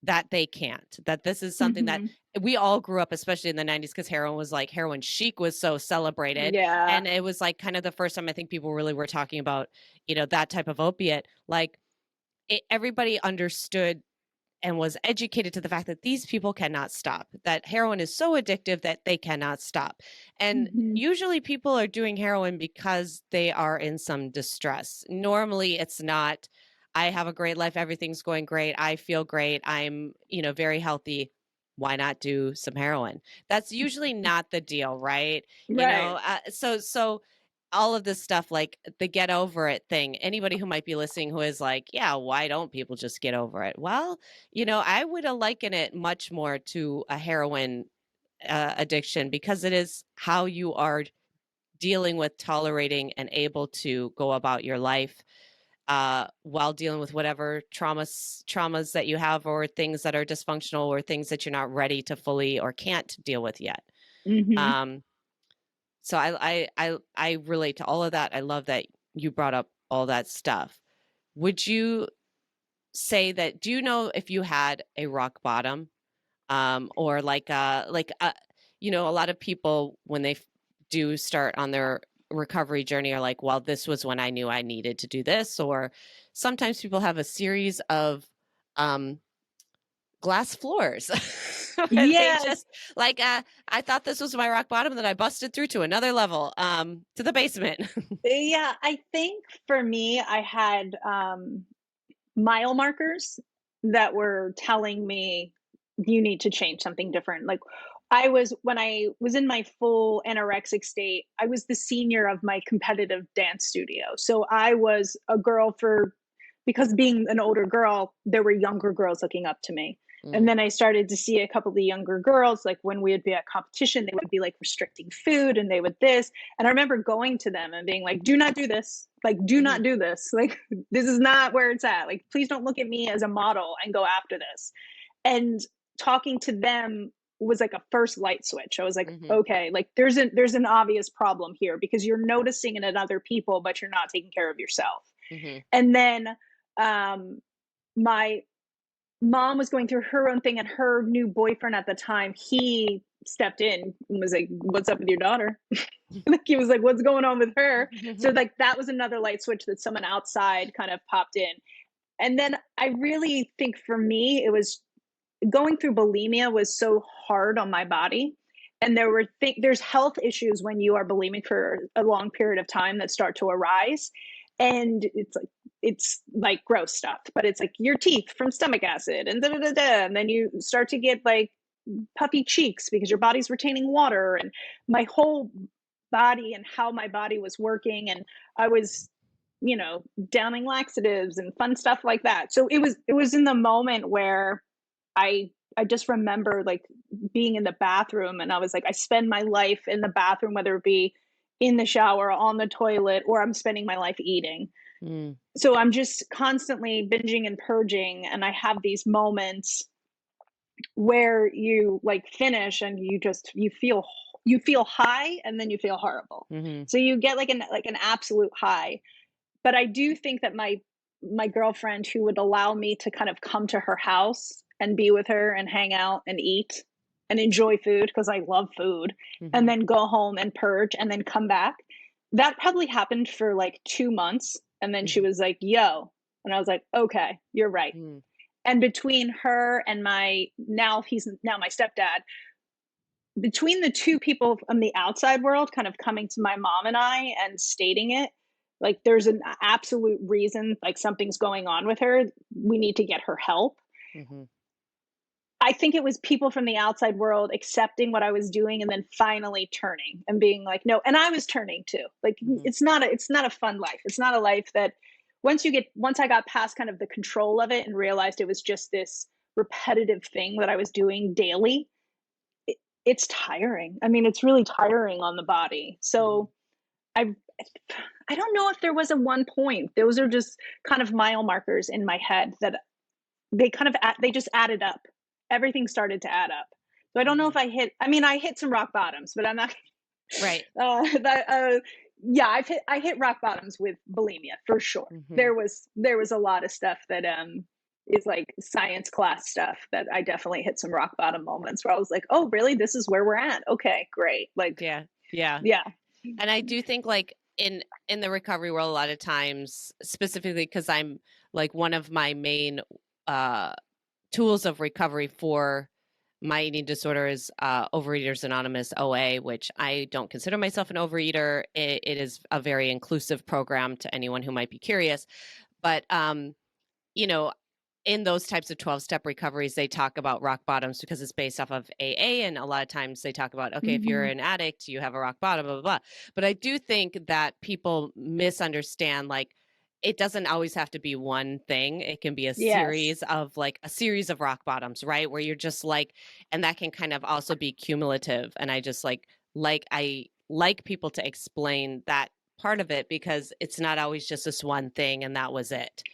that they can't. That this is something that Mhm. we all grew up, especially in the 90s, because heroin was like heroin chic was so celebrated. Yeah. And it was like kind of the first time I think people really were talking about, that type of opiate. Like everybody understood and was educated to the fact that these people cannot stop, that heroin is so addictive that they cannot stop. And Mhm. usually people are doing heroin because they are in some distress. Normally it's not, I have a great life, everything's going great, I feel great, I'm, very healthy. Why not do some heroin? That's usually not the deal, right? Right. So all of this stuff, like the get over it thing, anybody who might be listening who is like, yeah, why don't people just get over it? Well, I would liken it much more to a heroin addiction because it is how you are dealing with, tolerating, and able to go about your life while dealing with whatever traumas that you have, or things that are dysfunctional, or things that you're not ready to fully or can't deal with yet. Mhm. Um, so I relate to all of that. I love that you brought up all that stuff. Would you say that? Do you know if you had a rock bottom? Or a lot of people when they do start on their recovery journey are like, well, this was when I knew I needed to do this. Or sometimes people have a series of um glass floors and they Yes. just like, I thought this was my rock bottom, then I busted through to another level, to the basement. Yeah, I think for me, I had mile markers that were telling me you need to change something different. Like when I was in my full anorexic state, I was the senior of my competitive dance studio. So I was a girl for because being an older girl, there were younger girls looking up to me. And Mm, then I started to see a couple of the younger girls, like when we would be at competition, they would be like restricting food and they would this. And I remember going to them and being like, do not do this. Like, do mhm, not do this. Like, this is not where it's at. Like, please don't look at me as a model and go after this. And talking to them was like a first light switch. I was like, mhm, okay, like there's an obvious problem here because you're noticing it in other people, but you're not taking care of yourself. mhm, And then um, my mom was going through her own thing, and her new boyfriend at the time, he stepped in and was like, "What's up with your daughter?" Like he was like, "What's going on with her?" So like that was another light switch that someone outside kind of popped in. And then I really think for me, it was going through bulimia was so hard on my body. And there's health issues when you are bulimic for a long period of time that start to arise. And it's like gross stuff, but it's like your teeth from stomach acid and da da da da. And then you start to get like puffy cheeks because your body's retaining water and my whole body and how my body was working. And I was, downing laxatives and fun stuff like that. So it was in the moment where I just remember like being in the bathroom and I was like, I spend my life in the bathroom, whether it be in the shower, on the toilet, or I'm spending my life eating. mm, So I'm just constantly binging and purging. And I have these moments where you like finish and you feel high and then you feel horrible. mhm. So you get like an absolute high. But I do think that my girlfriend who would allow me to kind of come to her house and be with her and hang out and eat. and enjoy food because I love food, and Mhm. then go home and purge and then come back. That probably happened for like 2 months, and then she Mhm. was like, "Yo," and I was like, "Okay, you're right." Mm. And between her and he's now my stepdad, between the two people from the outside world kind of coming to my mom and I and stating it, like there's an absolute reason, like something's going on with her. We need to get her help. Mhm. I think it was people from the outside world accepting what I was doing and then finally turning and being like, no, and I was turning too. Like Mhm. it's not a fun life. It's not a life that once I got past kind of the control of it and realized it was just this repetitive thing that I was doing daily, it, it's tiring. I mean, it's really tiring on the body. Mhm. So I I don't know if there was a one point. Those are just kind of mile markers in my head that they just added up. Everything started to add up. So I don't know if Mhm. I mean, I hit some rock bottoms, but I'm not Right. that yeah, I hit rock bottoms with bulimia for sure. Mhm. There was a lot of stuff that is like science class stuff that I definitely hit some rock bottom moments where I was like, "Oh, really? This is where we're at. Okay, great." Like, Yeah. Yeah. yeah. And I do think like in the recovery world a lot of times, specifically because I'm like one of my main uh tools of recovery for my eating disorder is Overeaters Anonymous OA, which I don't consider myself an overeater. It is a very inclusive program to anyone who might be curious. But you know, in those types of 12-step recoveries, they talk about rock bottoms because it's based off of AA. And a lot of times they talk about, okay, if you're Mhm. an addict, you have a rock bottom, blah, blah, blah. But I do think that people misunderstand, like, it doesn't always have to be one thing. It can be Yes. a series of rock bottoms, right? Where you're just like, and that can kind of also be cumulative. And I just I like people to explain that part of it because it's not always just this one thing and that was it.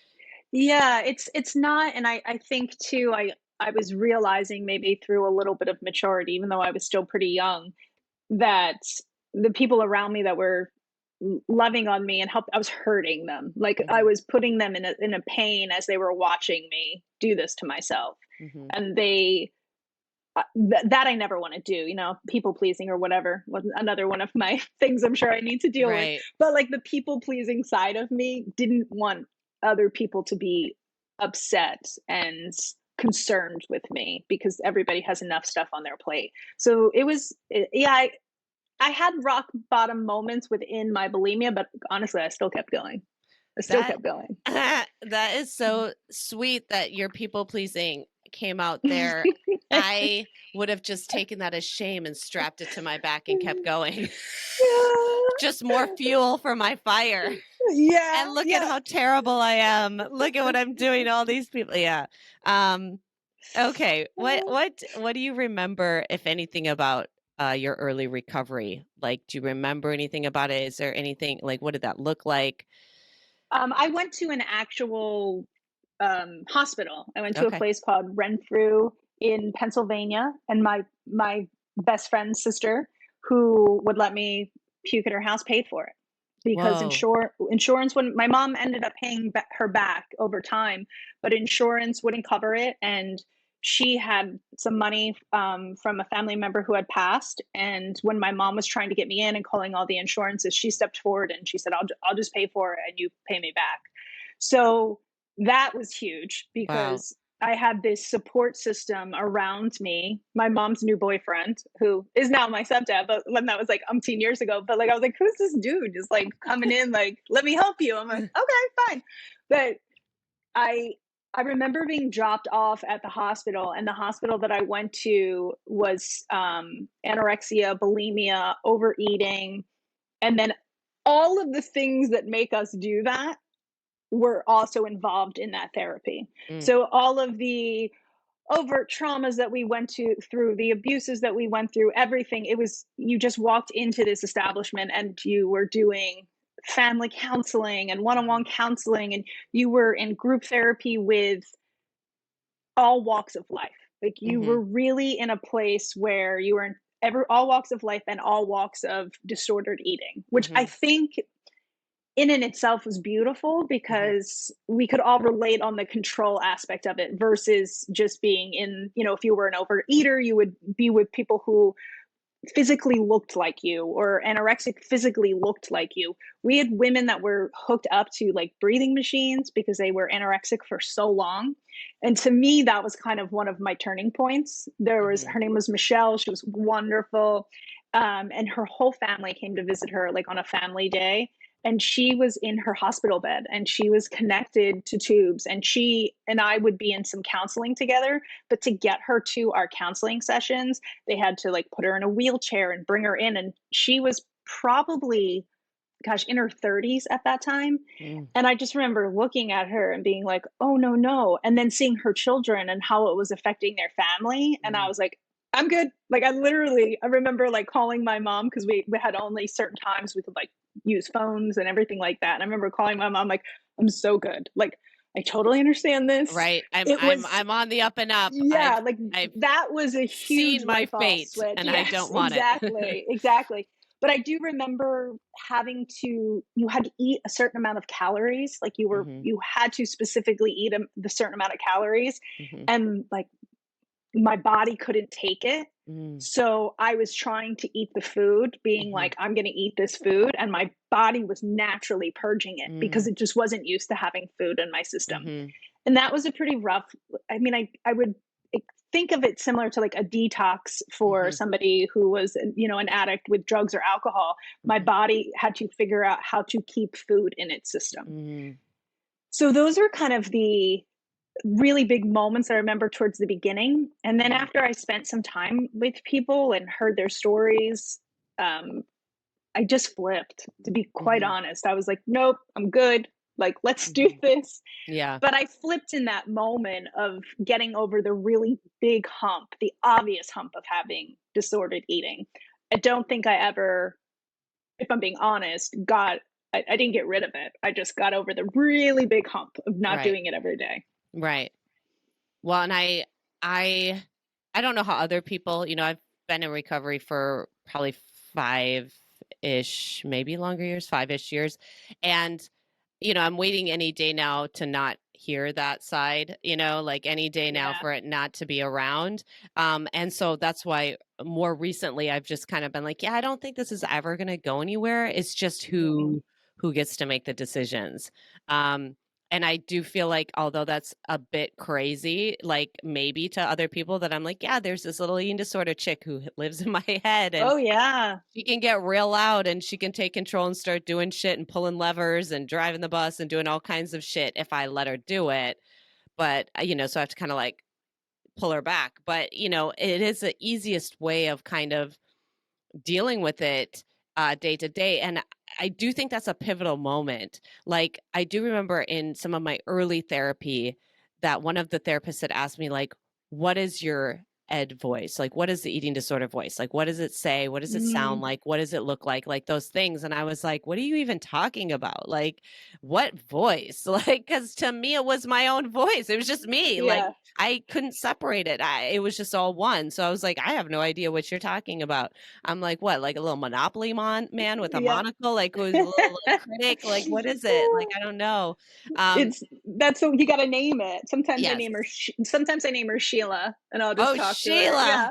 Yeah, it's not, and I think too, I was realizing maybe through a little bit of maturity, even though I was still pretty young, that the people around me that were loving on me and help I was hurting them. Like I Hmm. was putting them in a pain as they were watching me do this to myself. Hmm. And that I never want to do, you know, people pleasing or whatever was another one of my things I'm sure I need to deal with. Right. But like the people pleasing side of me didn't want other people to be upset and concerned with me because everybody has enough stuff on their plate. So yeah, I had rock bottom moments within my bulimia, but honestly, I still kept going. I still That kept going. that is so sweet that your people pleasing came out there. I would have just taken that as shame and strapped it to my back and kept going. Just more fuel for my fire. Yeah, And look at yeah. how terrible I am. Look at what I'm doing to all these people. Yeah. Um okay. What do you remember, if anything, about your early recovery? Like, do you remember anything about it? Is there anything like what did that look like? I went to an actual hospital. I went to a Okay. place called Renfrew in Pennsylvania, and my best friend's sister, who would let me puke at her house, paid for it because Whoa. insurance when my mom ended up paying her back over time, but insurance wouldn't cover it, and she had some money from a family member who had passed. And when my mom was trying to get me in and calling all the insurances, she stepped forward and she said, I'll just pay for it and you pay me back." So that was huge Wow. because I had this support system around me. My mom's new boyfriend, who is now my stepdad, but when that was like umpteen years ago, but like I was like, who's this dude just like coming in, like, let me help you? I'm like, okay, fine. But I I remember being dropped off at the hospital, and the hospital that I went to was anorexia, bulimia, overeating, and then all of the things that make us do that were also involved in that therapy. Mm. So all of the overt traumas that we went to through, the abuses that we went through, everything, it was you just walked into this establishment and you were doing family counseling and one-on-one Mhm. counseling, and you were in group therapy with all walks of life. Like you were Mhm. really in a place where you were in all walks of life and all walks of disordered eating, which I Mhm. think in and itself was beautiful Mhm. because we could all relate on the control aspect of it versus just being in, if you were an overeater, you would be with people who physically looked like you or anorexic physically looked like you. We had women that were hooked up to like breathing machines because they were anorexic for so long. And to me, that was kind of one of my turning points. Mhm. Her name was Michelle. She was wonderful. And her whole family came to visit her like on a family day. And she was in her hospital bed and she was connected to tubes. And she and I would be in some counseling together. But to get her to our counseling sessions, they had to like put her in a wheelchair and bring her in. And she was probably, gosh, in her 30s at that time. Mm. And I just remember looking at her and being like, oh, no, no. And then seeing her children and how it was affecting their family. And I Mm. was like, I'm good. Like, I remember like calling my mom because we had only certain times we could like use phones and everything like that. And I remember calling my mom, like, I'm so good. Like, I totally understand this. Right. I'm It I'm was I'm on the up and up. yeah, like I've that was a huge seen my light bulb fate switch. and I Yes, don't want it. exactly, exactly. But I do remember you had to eat a certain amount of calories. Like Mhm. you had to specifically eat the certain amount of calories, Mhm. and like my body couldn't take it. Mm. So I was trying to eat the food, being Mhm. like, I'm going to eat this food. And my body was naturally purging it because Mm. it just wasn't used to having food in my system. Mhm. And that was a pretty rough, I mean, I would think of it similar to like a detox for Mhm. somebody who was, an addict with drugs or alcohol. My Mhm. body had to figure out how to keep food in its system. Mhm. So those are kind of the really big moments I remember towards the beginning. And then Mhm. after I spent some time with people and heard their stories, um, I just flipped, to be quite Mhm. honest. I was like, nope, I'm good. Like, let's do Mhm. this. Yeah. But I flipped in that moment of getting over the really big hump, the obvious hump of having disordered eating. I don't think I ever, if I'm being honest, I didn't get rid of it. I just got over the really big hump of not Right. doing it every day. Right. Well, and I I don't know how other people, I've been in recovery for probably 5-ish, maybe longer years, 5-ish years. And I'm waiting any day now to not hear that side, like any day now Yeah. for it not to be around. And so that's why more recently I've just kind of been like, yeah, I don't think this is ever going to go anywhere. It's just Mhm. who gets to make the decisions. Um, and I do feel like, although that's a bit crazy, like maybe to other people that I'm like, yeah, there's this little eating disorder chick who lives in my head and Oh, yeah. she can get real loud and she can take control and start doing shit and pulling levers and driving the bus and doing all kinds of shit if I let her do it. But, so I have to kind of like pull her back. But, it is the easiest way of kind of dealing with it day to day. And I do think that's a pivotal moment. Like, I do remember in some of my early therapy that one of the therapists had asked me, like, what is your ed voice? Like, what is the eating disorder voice? Like, what does it say? What does it sound Mm, like? What does it look like? Like those things. And I was like, what are you even talking about? Like, what voice? Like, because to me, it was my own voice. It was just me. Like, yeah. I couldn't separate it. It was just all one. So I was like, I have no idea what you're talking about. I'm like, what, like a little Monopoly man with a Yeah. monocle, like who's a little like critic? Like, what is it? Like, I don't know. Um, It's that's so you gotta name it. yes. Sometimes I name her Sheila, and I'll just Oh, talk to her. Sheila. Yeah.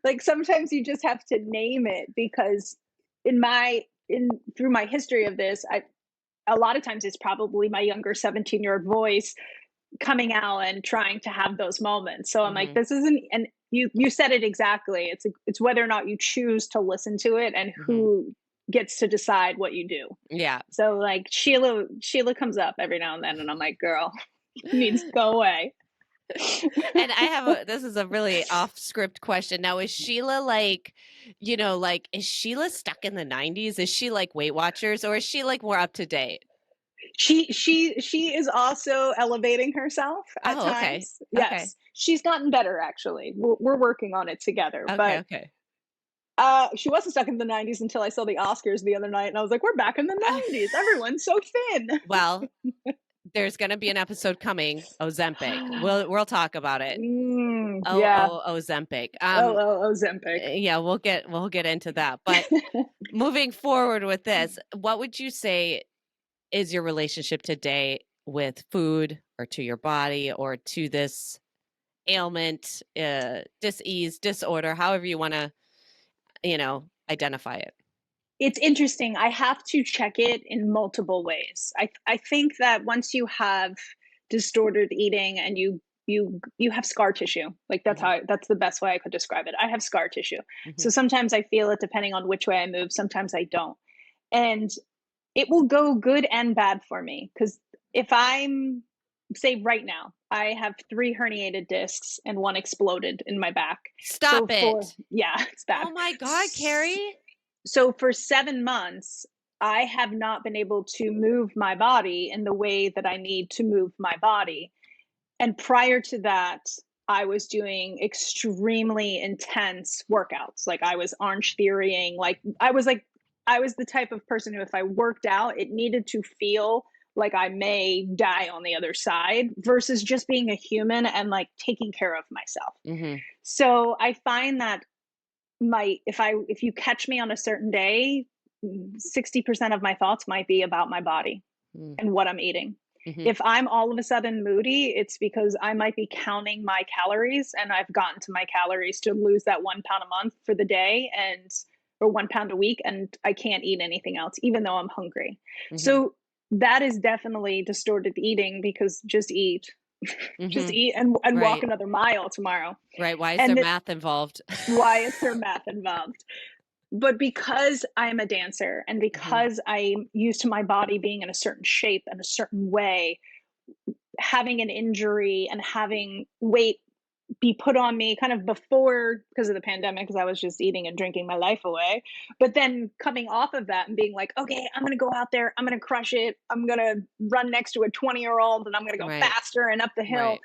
Like, sometimes you just have to name it because in through my history of this, a lot of times it's probably my younger 17-year-old voice coming out and trying to have those moments. So I'm like, Hmm. this isn't, and you said it exactly. It's whether or not you choose to listen to it and Hmm. who gets to decide what you do. Yeah. So like Sheila comes up every now and then, and I'm like, girl, you need to go away. And I have this is a really off script question. Now, is Sheila like, like, is Sheila stuck in the 90s? Is she like Weight Watchers or is she like more up to date? She is also elevating herself at Oh, okay. times. Okay. Yes, she's gotten better actually. We're working on it together, Okay. but Okay. she wasn't stuck in the 90s until I saw the Oscars the other night, and I was like, we're back in the 90s. Everyone's so thin. Well, there's going to be an episode coming, Ozempic. We'll talk about it. Yeah. Ozempic. Ozempic. Yeah, we'll get into that. But moving forward with this, what would you say is your relationship today with food or to your body or to this ailment, dis-ease, disorder, however you want to, identify it? It's interesting. I have to check it in multiple ways. I think that once you have distorted eating and you have scar tissue, like that's the best way I could describe it. I have scar tissue. Mm-hmm. So sometimes I feel it depending on which way I move, sometimes I don't. And it will go good and bad for me, because if I'm, say right now, I have 3 herniated discs and 1 exploded in my back. Stop it. Yeah, it's bad. Oh my God, Carrie. So for 7 months, I have not been able to move my body in the way that I need to move my body. And prior to that, I was doing extremely intense workouts. Like I was Orange Theorying. I was the type of person who, if I worked out, it needed to feel like I may die on the other side, versus just being a human and like taking care of myself. Mm-hmm. So I find that if you catch me on a certain day, 60% of my thoughts might be about my body and what I'm eating. Mm-hmm. If I'm all of a sudden moody, it's because I might be counting my calories, and I've gotten to my calories to lose that 1 pound a month for the day, or 1 pound a week, and I can't eat anything else, even though I'm hungry. Mm-hmm. So that is definitely distorted eating, because just eat. Just eat and Right. walk another mile tomorrow. Right. Why is there math involved? Why is there math involved? But because I'm a dancer, and because I'm used to my body being in a certain shape and a certain way, having an injury and having weight be put on me kind of before, because of the pandemic, because I was just eating and drinking my life away. But then coming off of that and being like, okay, I'm going to go out there, I'm going to crush it, I'm going to run next to a 20-year-old, and I'm going to go faster and up the hill. Right.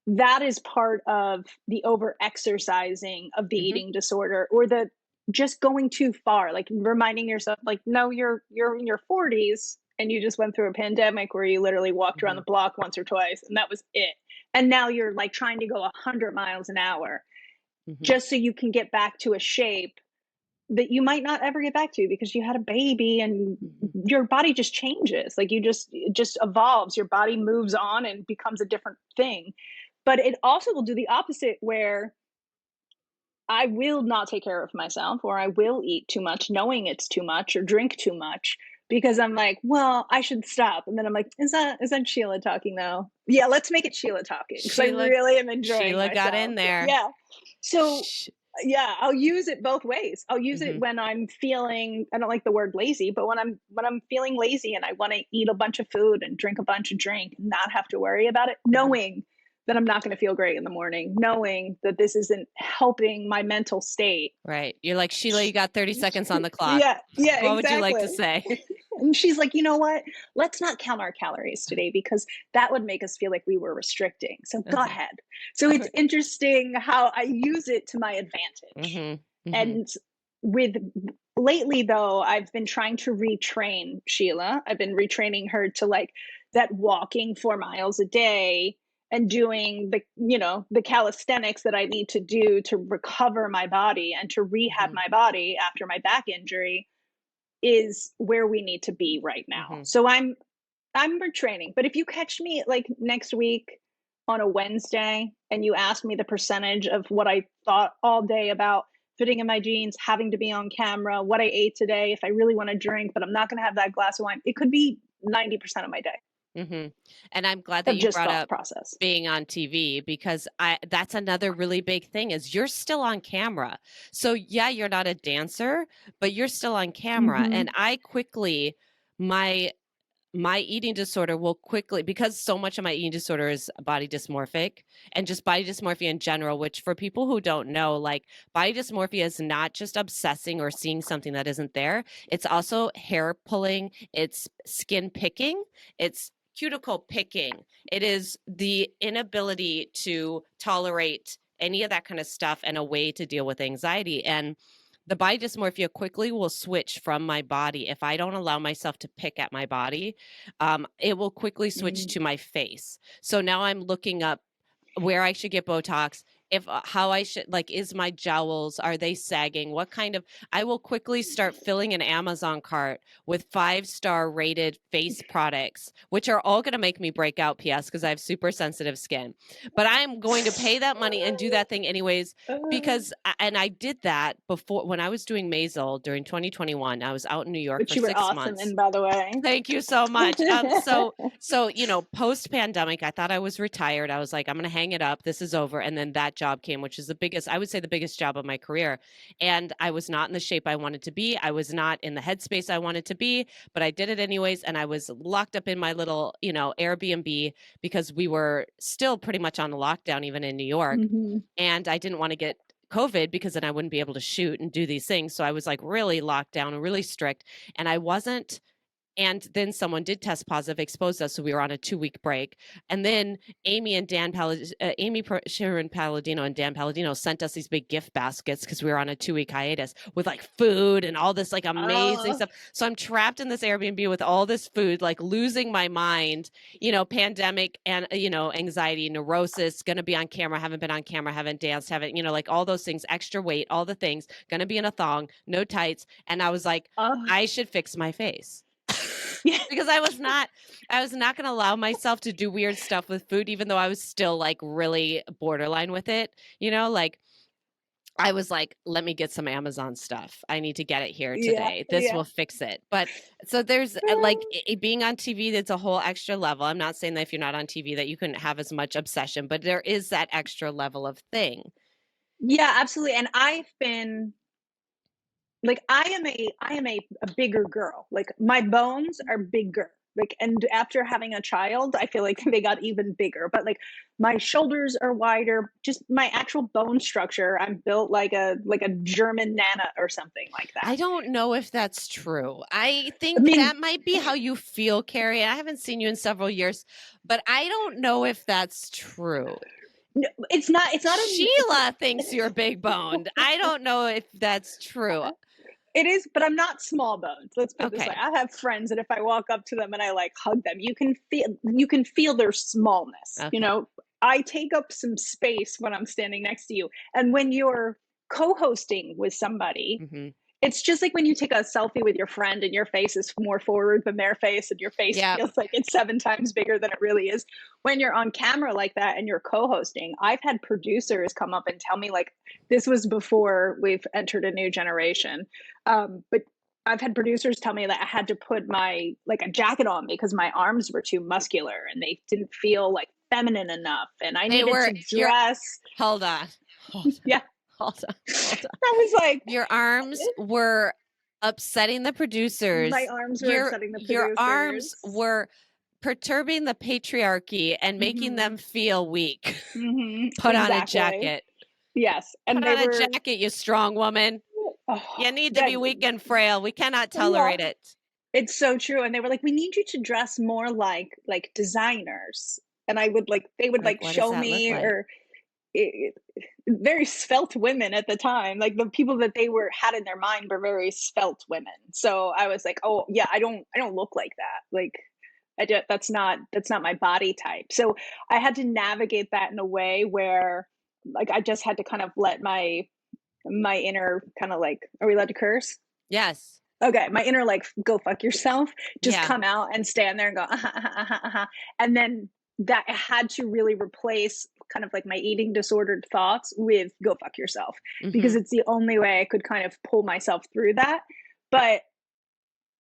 That is part of the over exercising of the eating disorder, or the just going too far, like reminding yourself, like, no, you're in your 40s and you just went through a pandemic where you literally walked around the block once or twice, and that was it. And now you're like trying to go 100 miles an hour just so you can get back to a shape that you might not ever get back to, because you had a baby, and your body just changes. Like it just evolves. Your body moves on and becomes a different thing. But it also will do the opposite, where I will not take care of myself, or I will eat too much knowing it's too much, or drink too much, because I'm like, well, I should stop. And then I'm like, is that Sheila talking though? Yeah, let's make it Sheila talking, because I really am enjoying Sheila myself. got in there. Yeah. So yeah, I'll use it both ways. I'll use it when I'm feeling, I don't like the word lazy, but when I'm feeling lazy and I want to eat a bunch of food and drink a bunch of drink and not have to worry about it, knowing that I'm not going to feel great in the morning, knowing that this isn't helping my mental state. Right. You're like, Sheila, you got 30 seconds on the clock. Yeah, What would you like to say? And she's like, you know what? Let's not count our calories today, because that would make us feel like we were restricting. So go ahead. So it's interesting how I use it to my advantage. And lately though, I've been trying to retrain Sheila. I've been retraining her to like that walking 4 miles a day and doing the calisthenics that I need to do to recover my body and to rehab my body after my back injury is where we need to be right now. So I'm retraining. But if you catch me like next week on a Wednesday and you ask me the percentage of what I thought all day about fitting in my jeans, having to be on camera, what I ate today, if I really want to drink, but I'm not going to have that glass of wine, it could be 90% of my day. And I'm glad that you brought up being on TV, because that's another really big thing is you're still on camera. So yeah, you're not a dancer, but you're still on camera. And I quickly, my eating disorder will quickly, because so much of my eating disorder is body dysmorphic and just body dysmorphia in general, which for people who don't know, like body dysmorphia is not just obsessing or seeing something that isn't there. It's also hair pulling, it's skin picking, it's cuticle picking. It is the inability to tolerate any of that kind of stuff and a way to deal with anxiety. And the body dysmorphia quickly will switch from my body. If I don't allow myself to pick at my body, it will quickly switch to my face. So now I'm looking up where I should get Botox. if how I should, like, is my jowls, are they sagging? What kind of, I will quickly start filling an Amazon cart with 5-star rated face products, which are all going to make me break out, PS, because I have super sensitive skin. But I'm going to pay that money and do that thing anyways, because, and I did that before when I was doing Maisel during 2021. I was out in New York for Which you were 6 awesome months. in, by the way. Thank you so much. So, you know, post pandemic, I thought I was retired. I was like, I'm going to hang it up. This is over. And then that job came, which is the biggest, I would say the biggest job of my career. And I was not in the shape I wanted to be. I was not in the headspace I wanted to be, but I did it anyways. And I was locked up in my little, you know, Airbnb because we were still pretty much on a lockdown, even in New York. Mm-hmm. And I didn't want to get COVID because then I wouldn't be able to shoot and do these things. So I was like really locked down and really strict. And I wasn't, and then someone did test positive, exposed us. So we were on a 2-week break. And then Amy and Sharon Palladino and Dan Palladino sent us these big gift baskets because we were on a 2-week hiatus with like food and all this like amazing stuff. So I'm trapped in this Airbnb with all this food, like losing my mind, you know, pandemic and, you know, anxiety, neurosis, going to be on camera, haven't been on camera, haven't danced, haven't, you know, like all those things, extra weight, all the things, going to be in a thong, no tights. And I was like, I should fix my face. Because I was not going to allow myself to do weird stuff with food, even though I was still like really borderline with it, you know, like I was like, let me get some Amazon stuff. I need to get it here today. This will fix it. But so there's like being on TV, that's a whole extra level. I'm not saying that if you're not on TV that you couldn't have as much obsession, but there is that extra level of thing. Yeah, absolutely. And I've been like, I am a bigger girl. Like my bones are bigger. Like, and after having a child, I feel like they got even bigger. But like my shoulders are wider. Just my actual bone structure, I'm built like a German nana or something like that. I don't know if that's true. I think that might be how you feel, Carrie. I haven't seen you in several years, but I don't know if that's true. No, it's not. Sheila thinks you're big boned. I don't know if that's true. It is, but I'm not small bones. Let's put it this way. I have friends that if I walk up to them and I like hug them, you can feel their smallness. Okay. You know, I take up some space when I'm standing next to you. And when you're co-hosting with somebody, it's just like when you take a selfie with your friend and your face is more forward than their face and your face feels like it's 7 times bigger than it really is. When you're on camera like that and you're co-hosting, I've had producers come up and tell me, like, this was before we've entered a new generation. But I've had producers tell me that I had to put a jacket on because my arms were too muscular and they didn't feel like feminine enough. And I needed to dress. Hold on. Yeah. Hold on. I was like, your arms were upsetting the producers. My arms were upsetting the producers. Your arms were perturbing the patriarchy and making them feel weak. Put on a jacket. Yes. And put on a jacket, you strong woman. You need to be weak and frail. We cannot tolerate it. It's so true. And they were like, we need you to dress more like designers. And I would they would show me or very svelte women at the time. Like the people that they had in their mind were very svelte women. So I was like, oh yeah, I don't look like that. Like that's not my body type. So I had to navigate that in a way where like I just had to kind of let my inner kind of like, are we allowed to curse? Yes. Okay, my inner like go fuck yourself just come out and stand there and go and then that I had to really replace kind of like my eating disordered thoughts with go fuck yourself because it's the only way I could kind of pull myself through that. But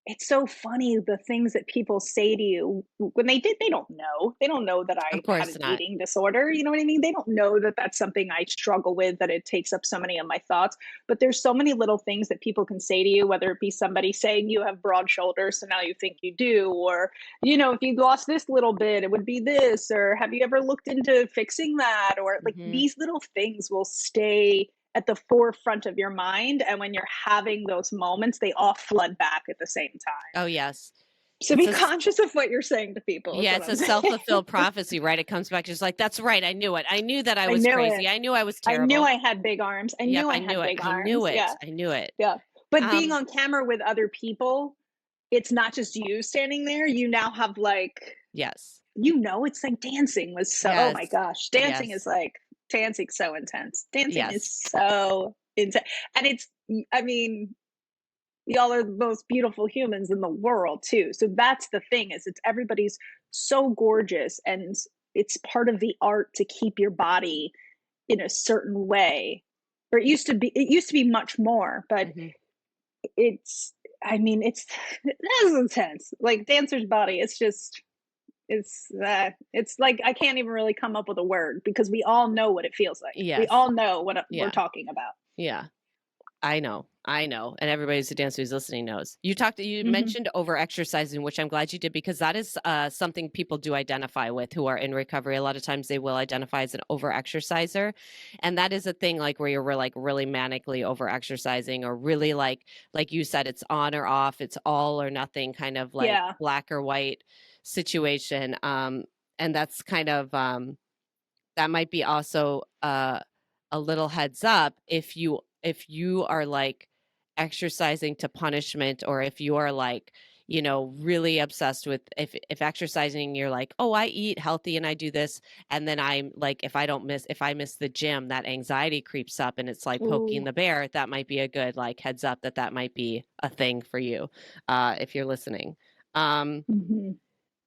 it's so funny the things that people say to you when they don't know that I had an eating disorder. You know what I mean? They don't know that that's something I struggle with, that it takes up so many of my thoughts. But there's so many little things that people can say to you, whether it be somebody saying you have broad shoulders, so now you think you do, or, you know, if you lost this little bit, it would be this, or have you ever looked into fixing that? Or like these little things will stay at the forefront of your mind. And when you're having those moments, they all flood back at the same time. Oh, yes. So be conscious of what you're saying to people. Yeah, it's a self-fulfilled prophecy, right? It comes back just like, that's right. I knew it. I knew that I was crazy. I knew I was terrible. I knew I had big arms. I knew I had big arms. I knew it. I knew it. Yeah. But being on camera with other people, it's not just you standing there. You now have like, yes. You know, it's like dancing was so, oh my gosh. Dancing is like, Dancing's so intense. Dancing is Yes. so intense. And it's, I mean, y'all are the most beautiful humans in the world too. So that's the thing, is it's everybody's so gorgeous, and it's part of the art to keep your body in a certain way. Or it used to be much more, but Hmm. it's, I mean, it's that's intense. Like dancer's body, it's like I can't even really come up with a word, because we all know what it feels like. We Yes. all know what we're Yeah. talking about. Yeah. I know, and everybody who's a dancer who's listening knows. You Hmm. mentioned over exercising, which I'm glad you did, because that is something people do identify with who are in recovery. A lot of times they will identify as an over exerciser, and that is a thing, like where you're like really manically over exercising, or really like you said, it's on or off, it's all or nothing, kind of like Yeah. black or white situation. And that's kind of that might be also a little heads up if you are like exercising to punishment, or if you are like, really obsessed with, if exercising, you're like, oh, I eat healthy and I do this, and then I'm like, if I miss the gym, that anxiety creeps up and it's like poking Ooh. the bear. That might be a good like heads up that might be a thing for you, if you're listening. um Hmm.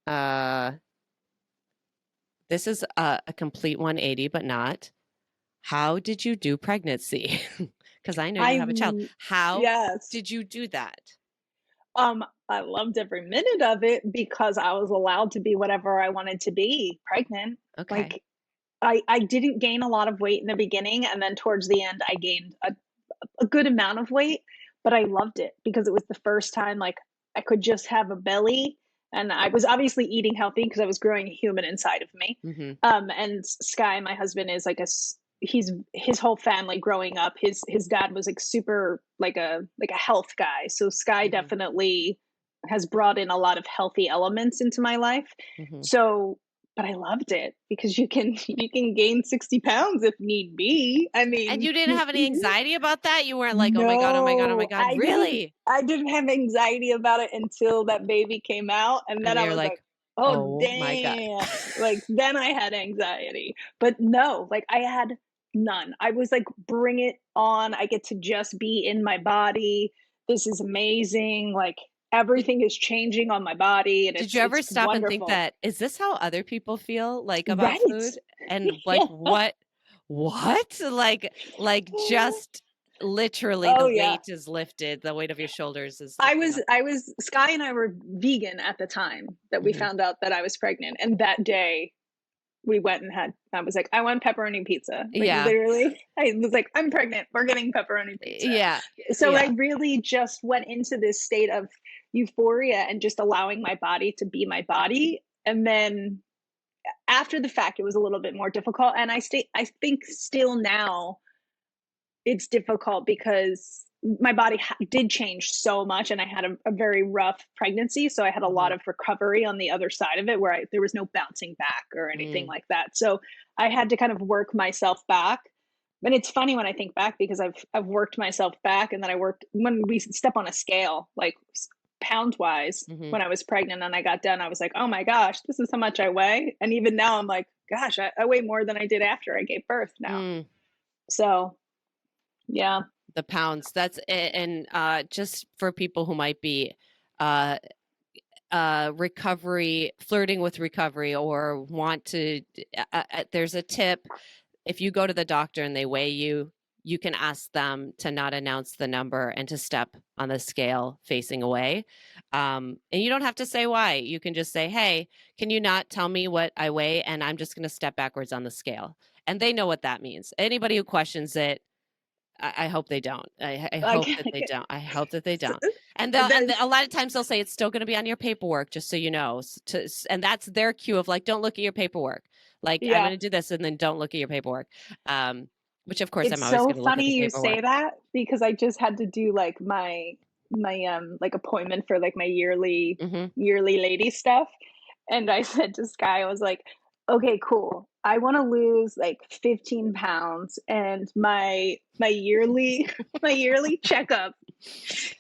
uh this is a complete 180, but not. How did you do pregnancy? Because I know you I have a child. How Yes. did you do that? I loved every minute of it, because I was allowed to be whatever I wanted to be pregnant. Okay. Like I didn't gain a lot of weight in the beginning, and then towards the end I gained a good amount of weight, but I loved it because it was the first time like I could just have a belly, and I was obviously eating healthy because I was growing a human inside of me. Mhm. And Sky, my husband, is like he's his whole family growing up. His dad was like super like a health guy. So Sky Mhm. definitely has brought in a lot of healthy elements into my life. Mhm. So but I loved it because you can gain 60 pounds if need be. I And mean, you didn't have any anxiety about that? You weren't like, "Oh my god, oh my god, oh my no, god, really?" I didn't have anxiety about it until that baby came out, and then And I you're was like, like, "Oh, "Oh my god." damn." Like, then I had anxiety. But no, like, I had none. I was like, "Bring it on. I get to just be in my body. This is amazing. Like, Did everything is changing on my body, and did it's you it's ever stop and think wonderful." that, "Is this how other people feel, like, about Right. food?" And, like, Yeah. what? Like, just literally Oh, the yeah. weight is lifted, the weight of your shoulders is I lifted was off. I was Sky and I were vegan at the time that we Mhm. found out that I was pregnant, and that day we went and had I was like, "I want pepperoni pizza." Like, Yeah. literally, I was like, "I'm pregnant. We're getting pepperoni pizza." Yeah. So I Yeah. really just went into this state of euphoria and just allowing my body to be my body. And then after the fact, it was a little bit more difficult, and I think still now it's difficult because my body did change so much, and I had a very rough pregnancy, so I had a lot Mhm. of recovery on the other side of it, where there was no bouncing back or anything Mm. like that. So I had to kind of work myself back. And it's funny when I think back, because I've worked myself back, and then I worked when we step on a scale, like pound wise, Mhm. when I was pregnant and I got done, I was like, oh my gosh, this is how much I weigh. And even now I'm like, gosh, I weigh more than I did after I gave birth now. Mm. So yeah. The pounds. And just for people who might be uh recovery, flirting with recovery, or want to there's a tip. If you go to the doctor and they weigh you, you can ask them to not announce the number and to step on the scale facing away. And you don't have to say why. You can just say, hey, can you not tell me what I weigh? And I'm just going to step backwards on the scale. And they know what that means. Anybody who questions it, I hope they don't. I hope that they Okay. don't. I hope that they So, don't. And then a lot of times they'll say it's still going to be on your paperwork, just so you know. And that's their cue of like, don't look at your paperwork. Like, I'm yeah, going to do this, and then don't look at your paperwork. Which of course it's I'm always so going to look at funny the you paperwork. say that, because I just had to do like my like appointment for like my yearly Hmm. yearly lady stuff. And I said to Sky, I was like, okay, cool. I want to lose like 15 pounds, and my yearly my yearly checkup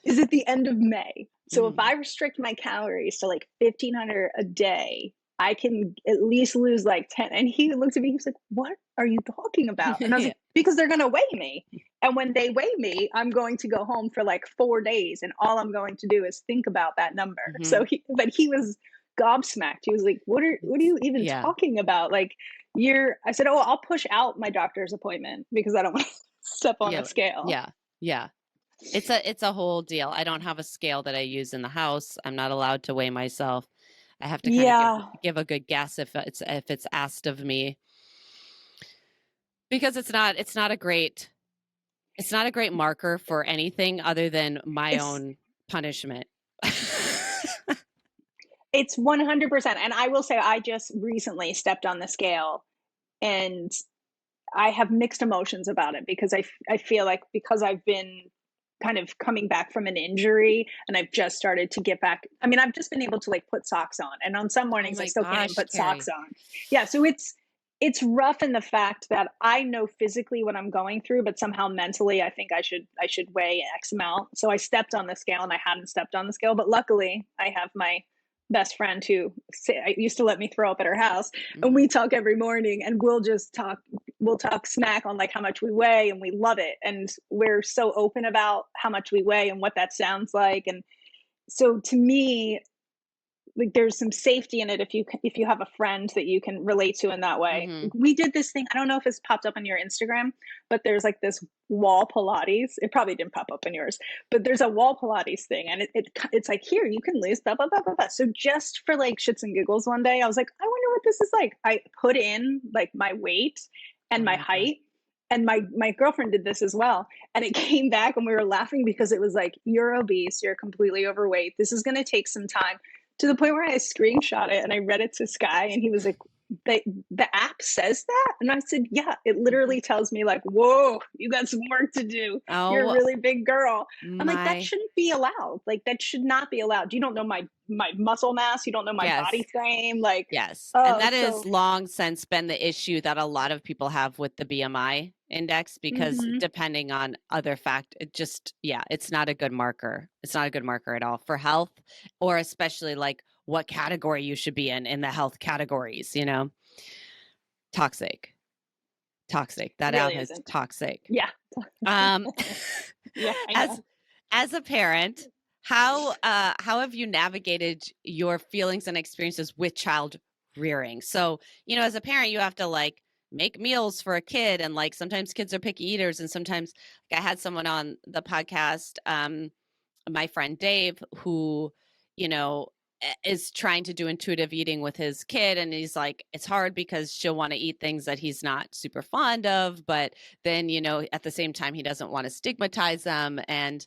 is at the end of May. So if Mm. I restrict my calories to like 1,500 a day, I can at least lose like 10. And he looked at me, he was like, what are you talking about? And I was Yeah. like, because they're going to weigh me. And when they weigh me, I'm going to go home for like 4 days. And all I'm going to do is think about that number. Mhm. So but he was gobsmacked. He was like, what are you even Yeah. talking about? Like I said, oh, I'll push out my doctor's appointment because I don't want to step on a Yeah. scale. Yeah. Yeah. It's a whole deal. I don't have a scale that I use in the house. I'm not allowed to weigh myself. I have to kind of Yeah. give a good guess if it's asked of me, because it's not a great marker for anything other than my It's own punishment. it's 100%. And I will say I just recently stepped on the scale and I have mixed emotions about it because I feel like because I've been kind of coming back from an injury and I've just started to get back. I mean, I've just been able to like put socks on, and on some Oh mornings I my still can't even gosh, put socks Carrie. on. Yeah, so it's rough in the fact that I know physically what I'm going through, but somehow mentally I think I should weigh X amount. So I stepped on the scale and I hadn't stepped on the scale, but luckily I have my best friend who used to let me throw up at her house, and Mhm. we talk every morning and we'll talk smack on like how much we weigh, and we love it, and we're so open about how much we weigh and what that sounds like. And so to me, like there's some safety in it if you have a friend that you can relate to in that way. Mhm. We did this thing, I don't know if it's popped up on your Instagram, but there's like this wall Pilates. It probably didn't pop up on yours, but there's a wall Pilates thing, and it's like, here you can lose blah blah blah blah blah. So just for like shits and giggles, one day I was like, I wonder what this is like. I put in like my weight and Oh my my gosh. height, and my girlfriend did this as well, and it came back and we were laughing because it was like, you're obese, you're completely overweight, this is going to take some time, to the point where I screenshot it and I read it to Sky, and he was like, the app says that? And I said, yeah, it Mhm. literally tells me like, whoa, you got some work to do. You're a Oh really big girl. I'm like, that my. shouldn't be allowed. Like that should not be allowed. You don't know my muscle mass. You don't know my Yes. body frame. Like, Yes. And oh, that has so long since been the issue that a lot of people have with the BMI index, because mhm. depending on other yeah, it's not a good marker. It's not a good marker at all for health, or especially like what category you should be in the health categories. Toxic. Toxic. That app Really is isn't. toxic. Yeah. Um Yeah, I as know. as a parent, how have you navigated your feelings and experiences with child rearing? So, as a parent, you have to like make meals for a kid, and like sometimes kids are picky eaters, and sometimes like I had someone on the podcast, my friend Dave, who, you know, is trying to do intuitive eating with his kid, and he's like, it's hard because she'll want to eat things that he's not super fond of, but then, at the same time he doesn't want to stigmatize them, and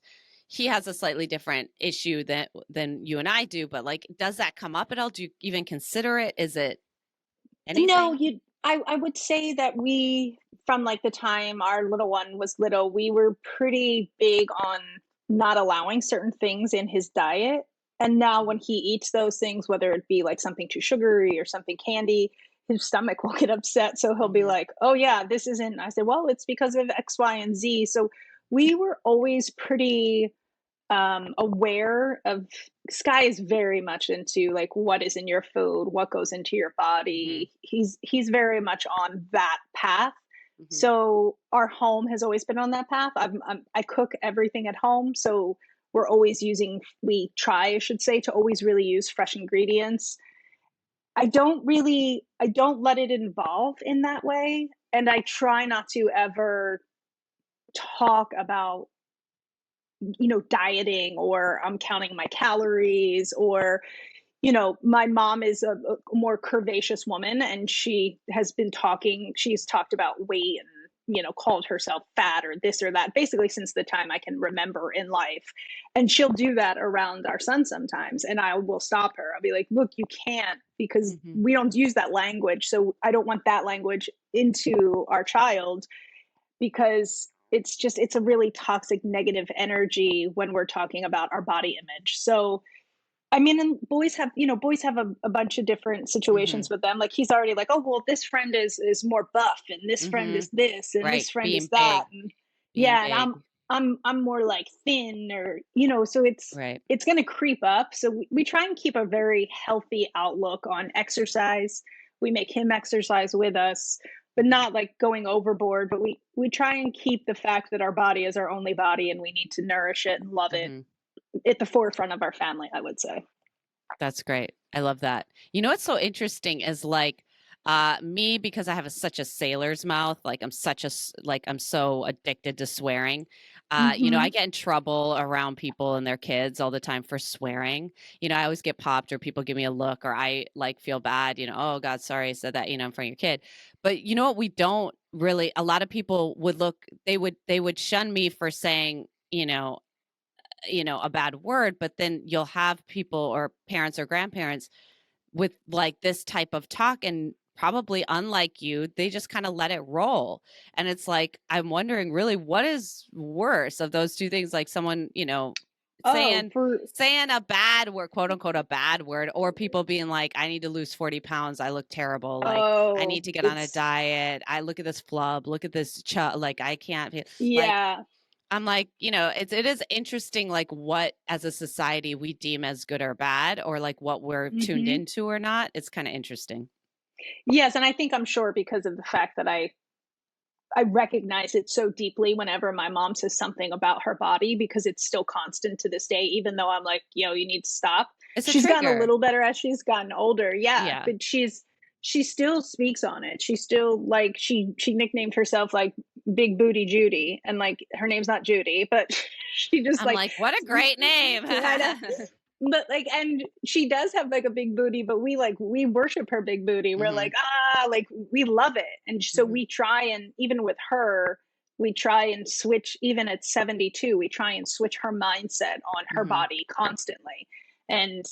he has a slightly different issue than you and I do. But like, does that come up at all? Do you even consider it? Is it No, anything? I would say that from like the time our little one was little, we were pretty big on not allowing certain things in his diet. And now when Mhm. he eats those things, whether it be like something too sugary or something candy, his stomach will get upset. So he'll be Mhm. like, oh yeah, this isn't. I said, well, it's because of X, Y, and Z. So we were always pretty aware of. Sky is very much into like what is in your food, what goes into your Mhm. body. He's very much on that path. Mhm. So our home has always been on that path. I cook everything at home, so we try, I should say, to always really use fresh ingredients. I don't let it involve in that way, and I try not to ever talk about dieting, or I'm counting my calories, or, my mom is a more curvaceous woman, and she's talked about weight and, called herself fat or this or that, basically since the time I can remember in life. And she'll do that around our son sometimes. And I will stop her. I'll be like, look, you can't, because Mhm. we don't use that language. So I don't want that language into our child, because it's a really toxic negative energy when we're talking about our body image. So I mean, and boys have a bunch of different situations Mhm. with them. Like he's already like, oh well, this friend is more buff, and this friend Mhm. is this, and this Right. friend is Being that. big. And Being yeah, and big. I'm more like thin, or so Right. it's going to creep up. So we try and keep a very healthy outlook on exercise. We make him exercise with us, but Mhm. not like going overboard. But we try and keep the fact that our body is our only body, and we need to nourish it and love it Mhm. at the forefront of our family, I would say. That's great. I love that. You know what's so interesting is like me, because I have such a sailor's mouth, like I'm such a like I'm so addicted to swearing. I Hmm. get in trouble around people and their kids all the time for swearing. I always get popped, or people give me a look, or I like feel bad, oh God, sorry I said that, in front of your kid. But you know what, we don't really, a lot of people would look, they would shun me for saying, a bad word, but then you'll have people or parents or grandparents with like this type of talk, and probably unlike you, they just kind of let it roll. And it's like, I'm wondering really what is worse of those two things, like someone, Oh, saying for saying a bad word, quote unquote a bad word, or people being like, I need to lose 40 pounds, I look terrible, like I oh, need to get on a it's diet, I look at this flub, look at this like I can't like yeah. I'm like, it is interesting, like what as a society we deem as good or bad, or like what we're tuned Hmm. into or not. It's kind of interesting. Yes, and I'm sure because of the fact that I recognize it so deeply whenever my mom says something about her body, because it's still constant to this day, even though I'm like, you need to stop. It's a She's gotten a trigger. little better as she's gotten older, yeah, Yeah. but she still speaks on it. She still, like, she nicknamed herself like Big Booty Judy, and like her name's not Judy, but she just I'm like like, what a great name. I know. But like, and she does have like a big booty, but we worship her big booty. We're Hmm. like, like we love it. And so Hmm. we try, and even with her, we try and switch, even at 72, we try and switch her mindset on her Hmm. body constantly. And,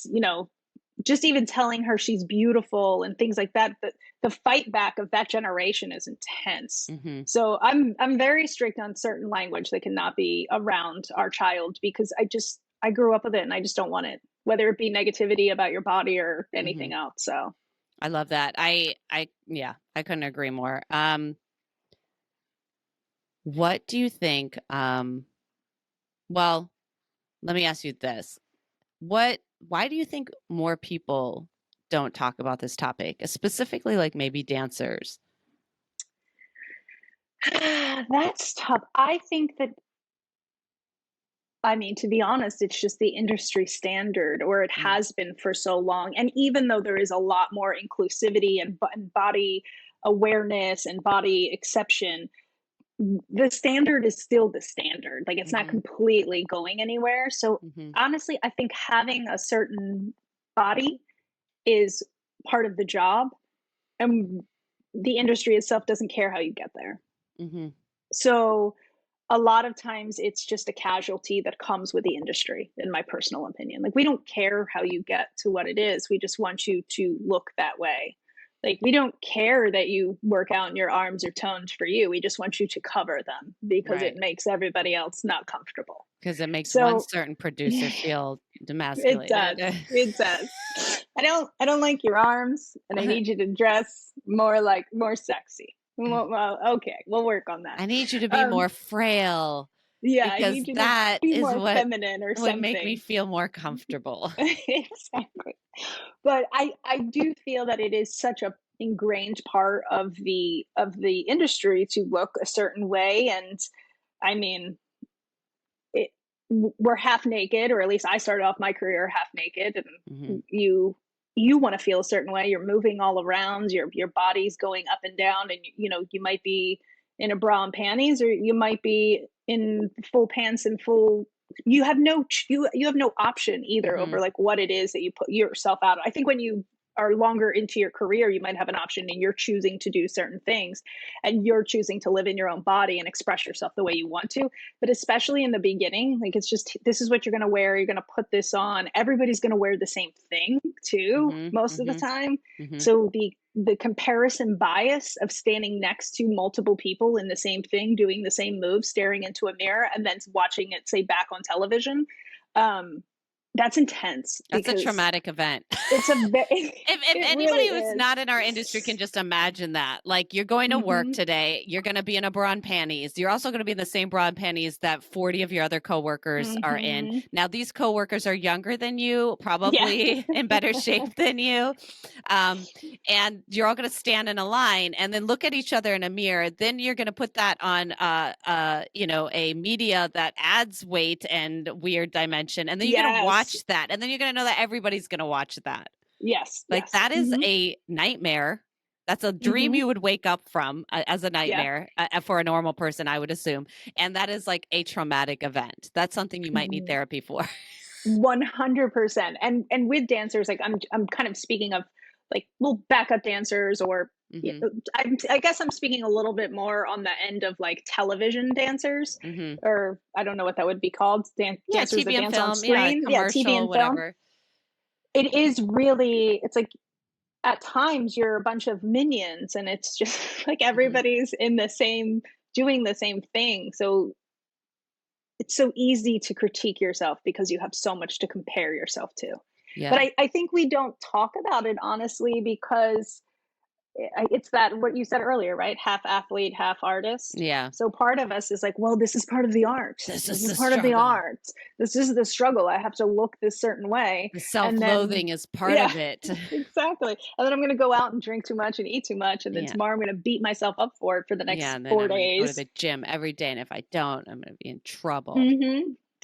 just even telling her she's beautiful and things like that, the fight back of that generation is intense. Hmm. So I'm very strict on certain language that cannot be around our child, because I grew up with it, and I just don't want it, whether it be negativity about your body or Hmm. anything else. So I love that. Yeah, I couldn't agree more. What do you think? Well, let me ask you this. Why do you think more people don't talk about this topic, specifically like maybe dancers? that's tough. I think that, I mean, to be honest, it's just the industry standard, or it Mm, has been for so long. And even though there is a lot more inclusivity and body awareness and body exception, the standard is still the standard. Like, it's not mhm, completely going anywhere. So mhm, honestly, I think having a certain body is part of the job, and the industry itself doesn't care how you get there. mhm, So a lot of times it's just a casualty that comes with the industry, in my personal opinion. Like, we don't care how you get to what it is. We just want you to look that way. Like, we don't care that you work out and your arms are toned for you. We just want you to cover them because it right. makes everybody else not comfortable. Because it makes one So certain producer yeah, feel it demasculated. does. It does. I don't like your arms, and I need you to dress more sexy. Well, okay, we'll work on that. I need you to be Um, more frail, yeah, I because need you to that be is more what feminine or would make me something. feel more comfortable. Exactly. But I do feel that it is such a ingrained part of the industry to look a certain way. And I mean, it we're half naked, or at least I started off my career half naked, Mhm, and you want to feel a certain way. You're moving all around, your body's going up and down, and you might be in a bra and panties, or you might be in full pants and full. You have no option either over mhm, like what it is that you put yourself out. I think when you are longer into your career, you might have an option, and you're choosing to do certain things, and you're choosing to live in your own body and express yourself the way you want to. But especially in the beginning, like, it's just, this is what you're going to wear, you're going to put this on, everybody's going to wear the same thing too mhm, most of the mhm, time. mhm, So the comparison bias of standing next to multiple people in the same thing, doing the same move, staring into a mirror, and then watching it say back on television, um That's intense That's a because traumatic event. it's a If it really anybody who's is. not in our industry can just imagine that, like you're going to work today, you're going to be in a bra and panties. You're also going to be in the same bra and panties that 40 of your other coworkers are in. Now, these coworkers are younger than you, Yeah. probably in better shape than you. And you're all going to stand in a line and then look at each other in a mirror. Then you're going to put that on, a media that adds weight and weird dimension. And then you're going to Yes. watch that. And then you're going to know that everybody's going to watch that. Yes. Like Yes. that is a nightmare. That's a dream you would wake up from as a nightmare for a normal person, I would assume. And that is like a traumatic event. That's something you might need therapy for. 100%. And with dancers, like I'm kind of speaking of like backup dancers, or I guess I'm speaking a little bit more on the end of like television dancers, or I don't know what that would be called. Dancers TV that and dance film, on screen. Yeah, TV commercial, and film. whatever. It is really, it's like at times you're a bunch of minions and it's just like everybody's in the same, doing the same thing. So it's so easy to critique yourself because you have so much to compare yourself to. Yeah. But I think we don't talk about it honestly because it's that what you said earlier, right? Half athlete, half artist. Yeah. So part of us is like, well, this is part of the art. This is is part of the art. This is the struggle. I have to look this certain way. The self-loathing is part of it. Exactly. And then I'm going to go out and drink too much and eat too much. And then tomorrow I'm going to beat myself up for it for the next and then 4 I'm days. Go to the gym every day. And if I don't, I'm going to be in trouble.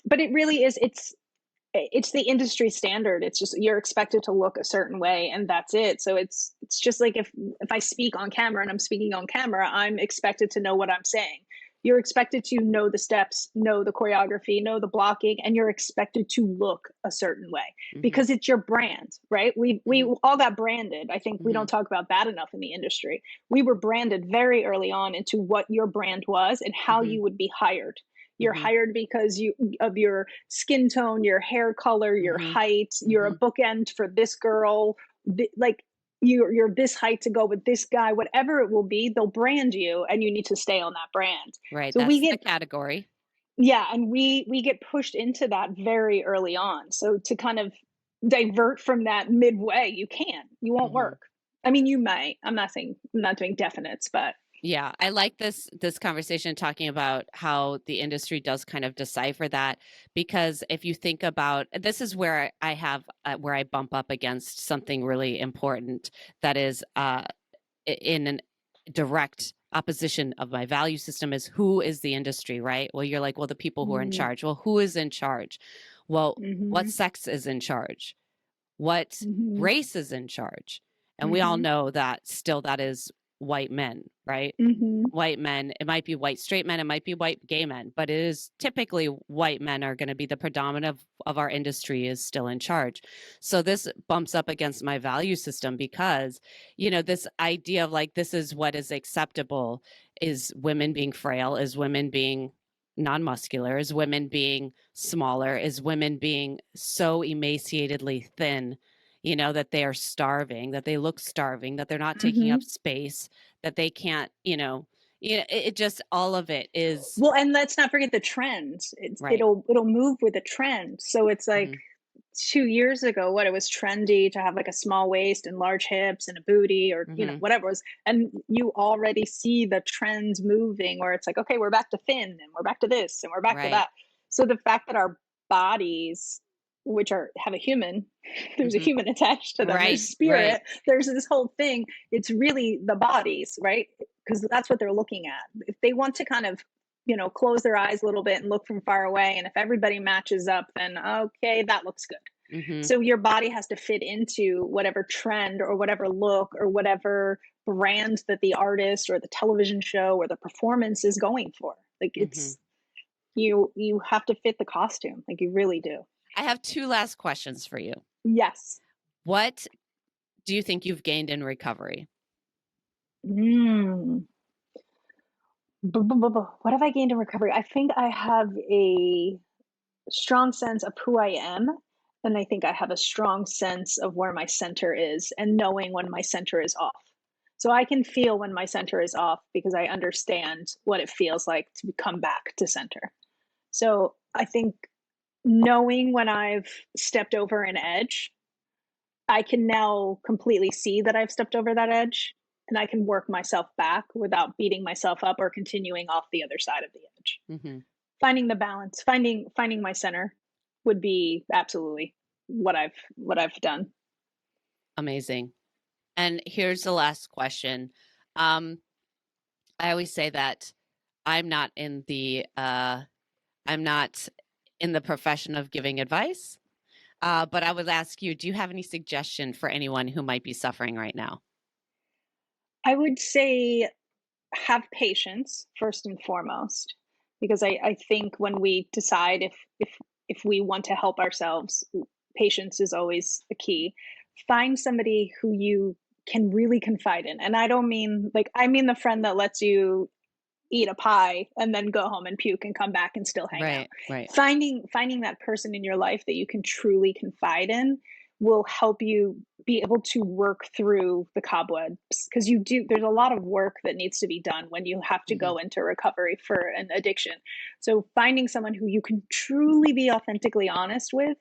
But it really is, it's the industry standard. It's just you're expected to look a certain way and that's it. So it's just like if I speak on camera and I'm speaking on camera, I'm expected to know what I'm saying. You're expected to know the steps, know the choreography, know the blocking, and you're expected to look a certain way because it's your brand, right? We all got branded. I think we don't talk about that enough in the industry. We were branded very early on into what your brand was and how you would be hired. You're hired because of your skin tone, your hair color, your height. You're a bookend for this girl. Like you're this height to go with this guy. Whatever it will be, they'll brand you, and you need to stay on that brand. Right. So that's the category. Yeah, and we get pushed into that very early on. So to kind of divert from that midway, you can't. You won't work. I mean, you might. I'm not doing definites, but. Yeah, I like this conversation talking about how the industry does kind of decipher that, because if you think about, this is where I have where I bump up against something really important that is in a direct opposition of my value system is who is the industry, right? Well, you're like, well, the people who are in charge. Well, who is in charge? Well, what sex is in charge? What race is in charge? And we all know that still that is white men, right? White men. It might be white straight men, it might be white gay men, but it is typically white men are going to be the predominant of our industry is still in charge. So this bumps up against my value system because, this idea of like, this is what is acceptable is women being frail, is women being non-muscular, is women being smaller, is women being so emaciatedly thin, that they are starving, that they look starving, that they're not taking up space, that they can't, it just, all of it is. Well, and let's not forget the trends. It'll move with the trend. So it's like 2 years ago, it was trendy to have like a small waist and large hips and a booty or, whatever it was. And you already see the trends moving where it's like, okay, we're back to thin and we're back to this and we're back to that. So the fact that our bodies, which have a human, there's a human attached to them, there's spirit, there's this whole thing. It's really the bodies, right? Because that's what they're looking at. If they want to kind of, close their eyes a little bit and look from far away, and if everybody matches up, then okay, that looks good. So your body has to fit into whatever trend or whatever look or whatever brand that the artist or the television show or the performance is going for. Like it's, you have to fit the costume. Like you really do. I have 2 last questions for you. Yes. What do you think you've gained in recovery? What have I gained in recovery? I think I have a strong sense of who I am. And I think I have a strong sense of where my center is and knowing when my center is off. So I can feel when my center is off because I understand what it feels like to come back to center. So I think knowing when I've stepped over an edge, I can now completely see that I've stepped over that edge, and I can work myself back without beating myself up or continuing off the other side of the edge. Hmm. Finding the balance, finding my center would be absolutely what I've done. Amazing. And here's the last question. Um, I always say that I'm not in the I'm not in the profession of giving advice, but I would ask you, do you have any suggestion for anyone who might be suffering right now? I would say have patience first and foremost, because I think when we decide if we want to help ourselves, patience is always the key. Find somebody who you can really confide in. And I don't mean like I mean the friend that lets you eat a pie and then go home and puke and come back and still hang out. Right, right. Finding that person in your life that you can truly confide in will help you be able to work through the cobwebs, because there's a lot of work that needs to be done when you have to Hmm. go into recovery for an addiction. So finding someone who you can truly be authentically honest with,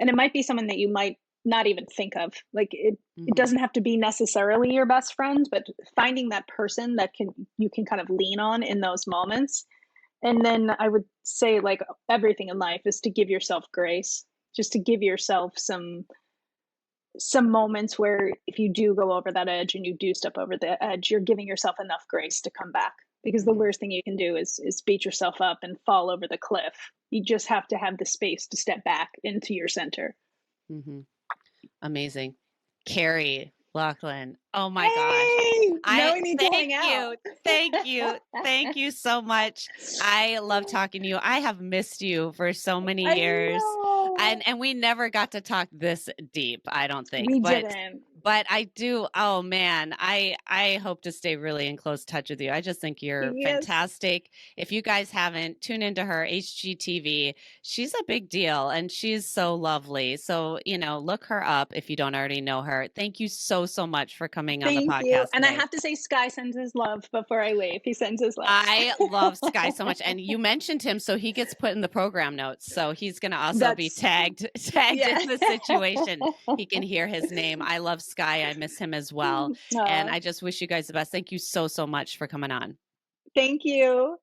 and it might be someone that you might not even think of, like it Hmm. doesn't have to be necessarily your best friend, but finding that person that you can kind of lean on in those moments. And then I would say, like everything in life, is to give yourself grace, just to give yourself some moments where if you do go over that edge and you do step over the edge, you're giving yourself enough grace to come back. Because the Hmm. worst thing you can do is beat yourself up and fall over the cliff. You just have to have the space to step back into your center. Hmm. Amazing. Carrie, Locklyn. Oh my gosh. Hey, now I we need to thank hang out. you. Thank you. Thank you so much. I love talking to you. I have missed you for so many I years. know. And we never got to talk this deep, I don't think. We But didn't. I do, oh man, I hope to stay really in close touch with you. I just think you're Yes. fantastic. If you guys haven't, tune into her HGTV. She's a big deal and she's so lovely. So, look her up if you don't already know her. Thank you so, so much for coming on the Thank you. podcast And I today. have to say, Sky sends his love before I leave. He sends his love. I love Sky so much. And you mentioned him, so he gets put in the program notes. So he's gonna also be That's, tagged in yeah. the situation. He can hear his name. I love Sky. I miss him as well. And Aw, I just wish you guys the best. Thank you so, so much for coming on. thank you.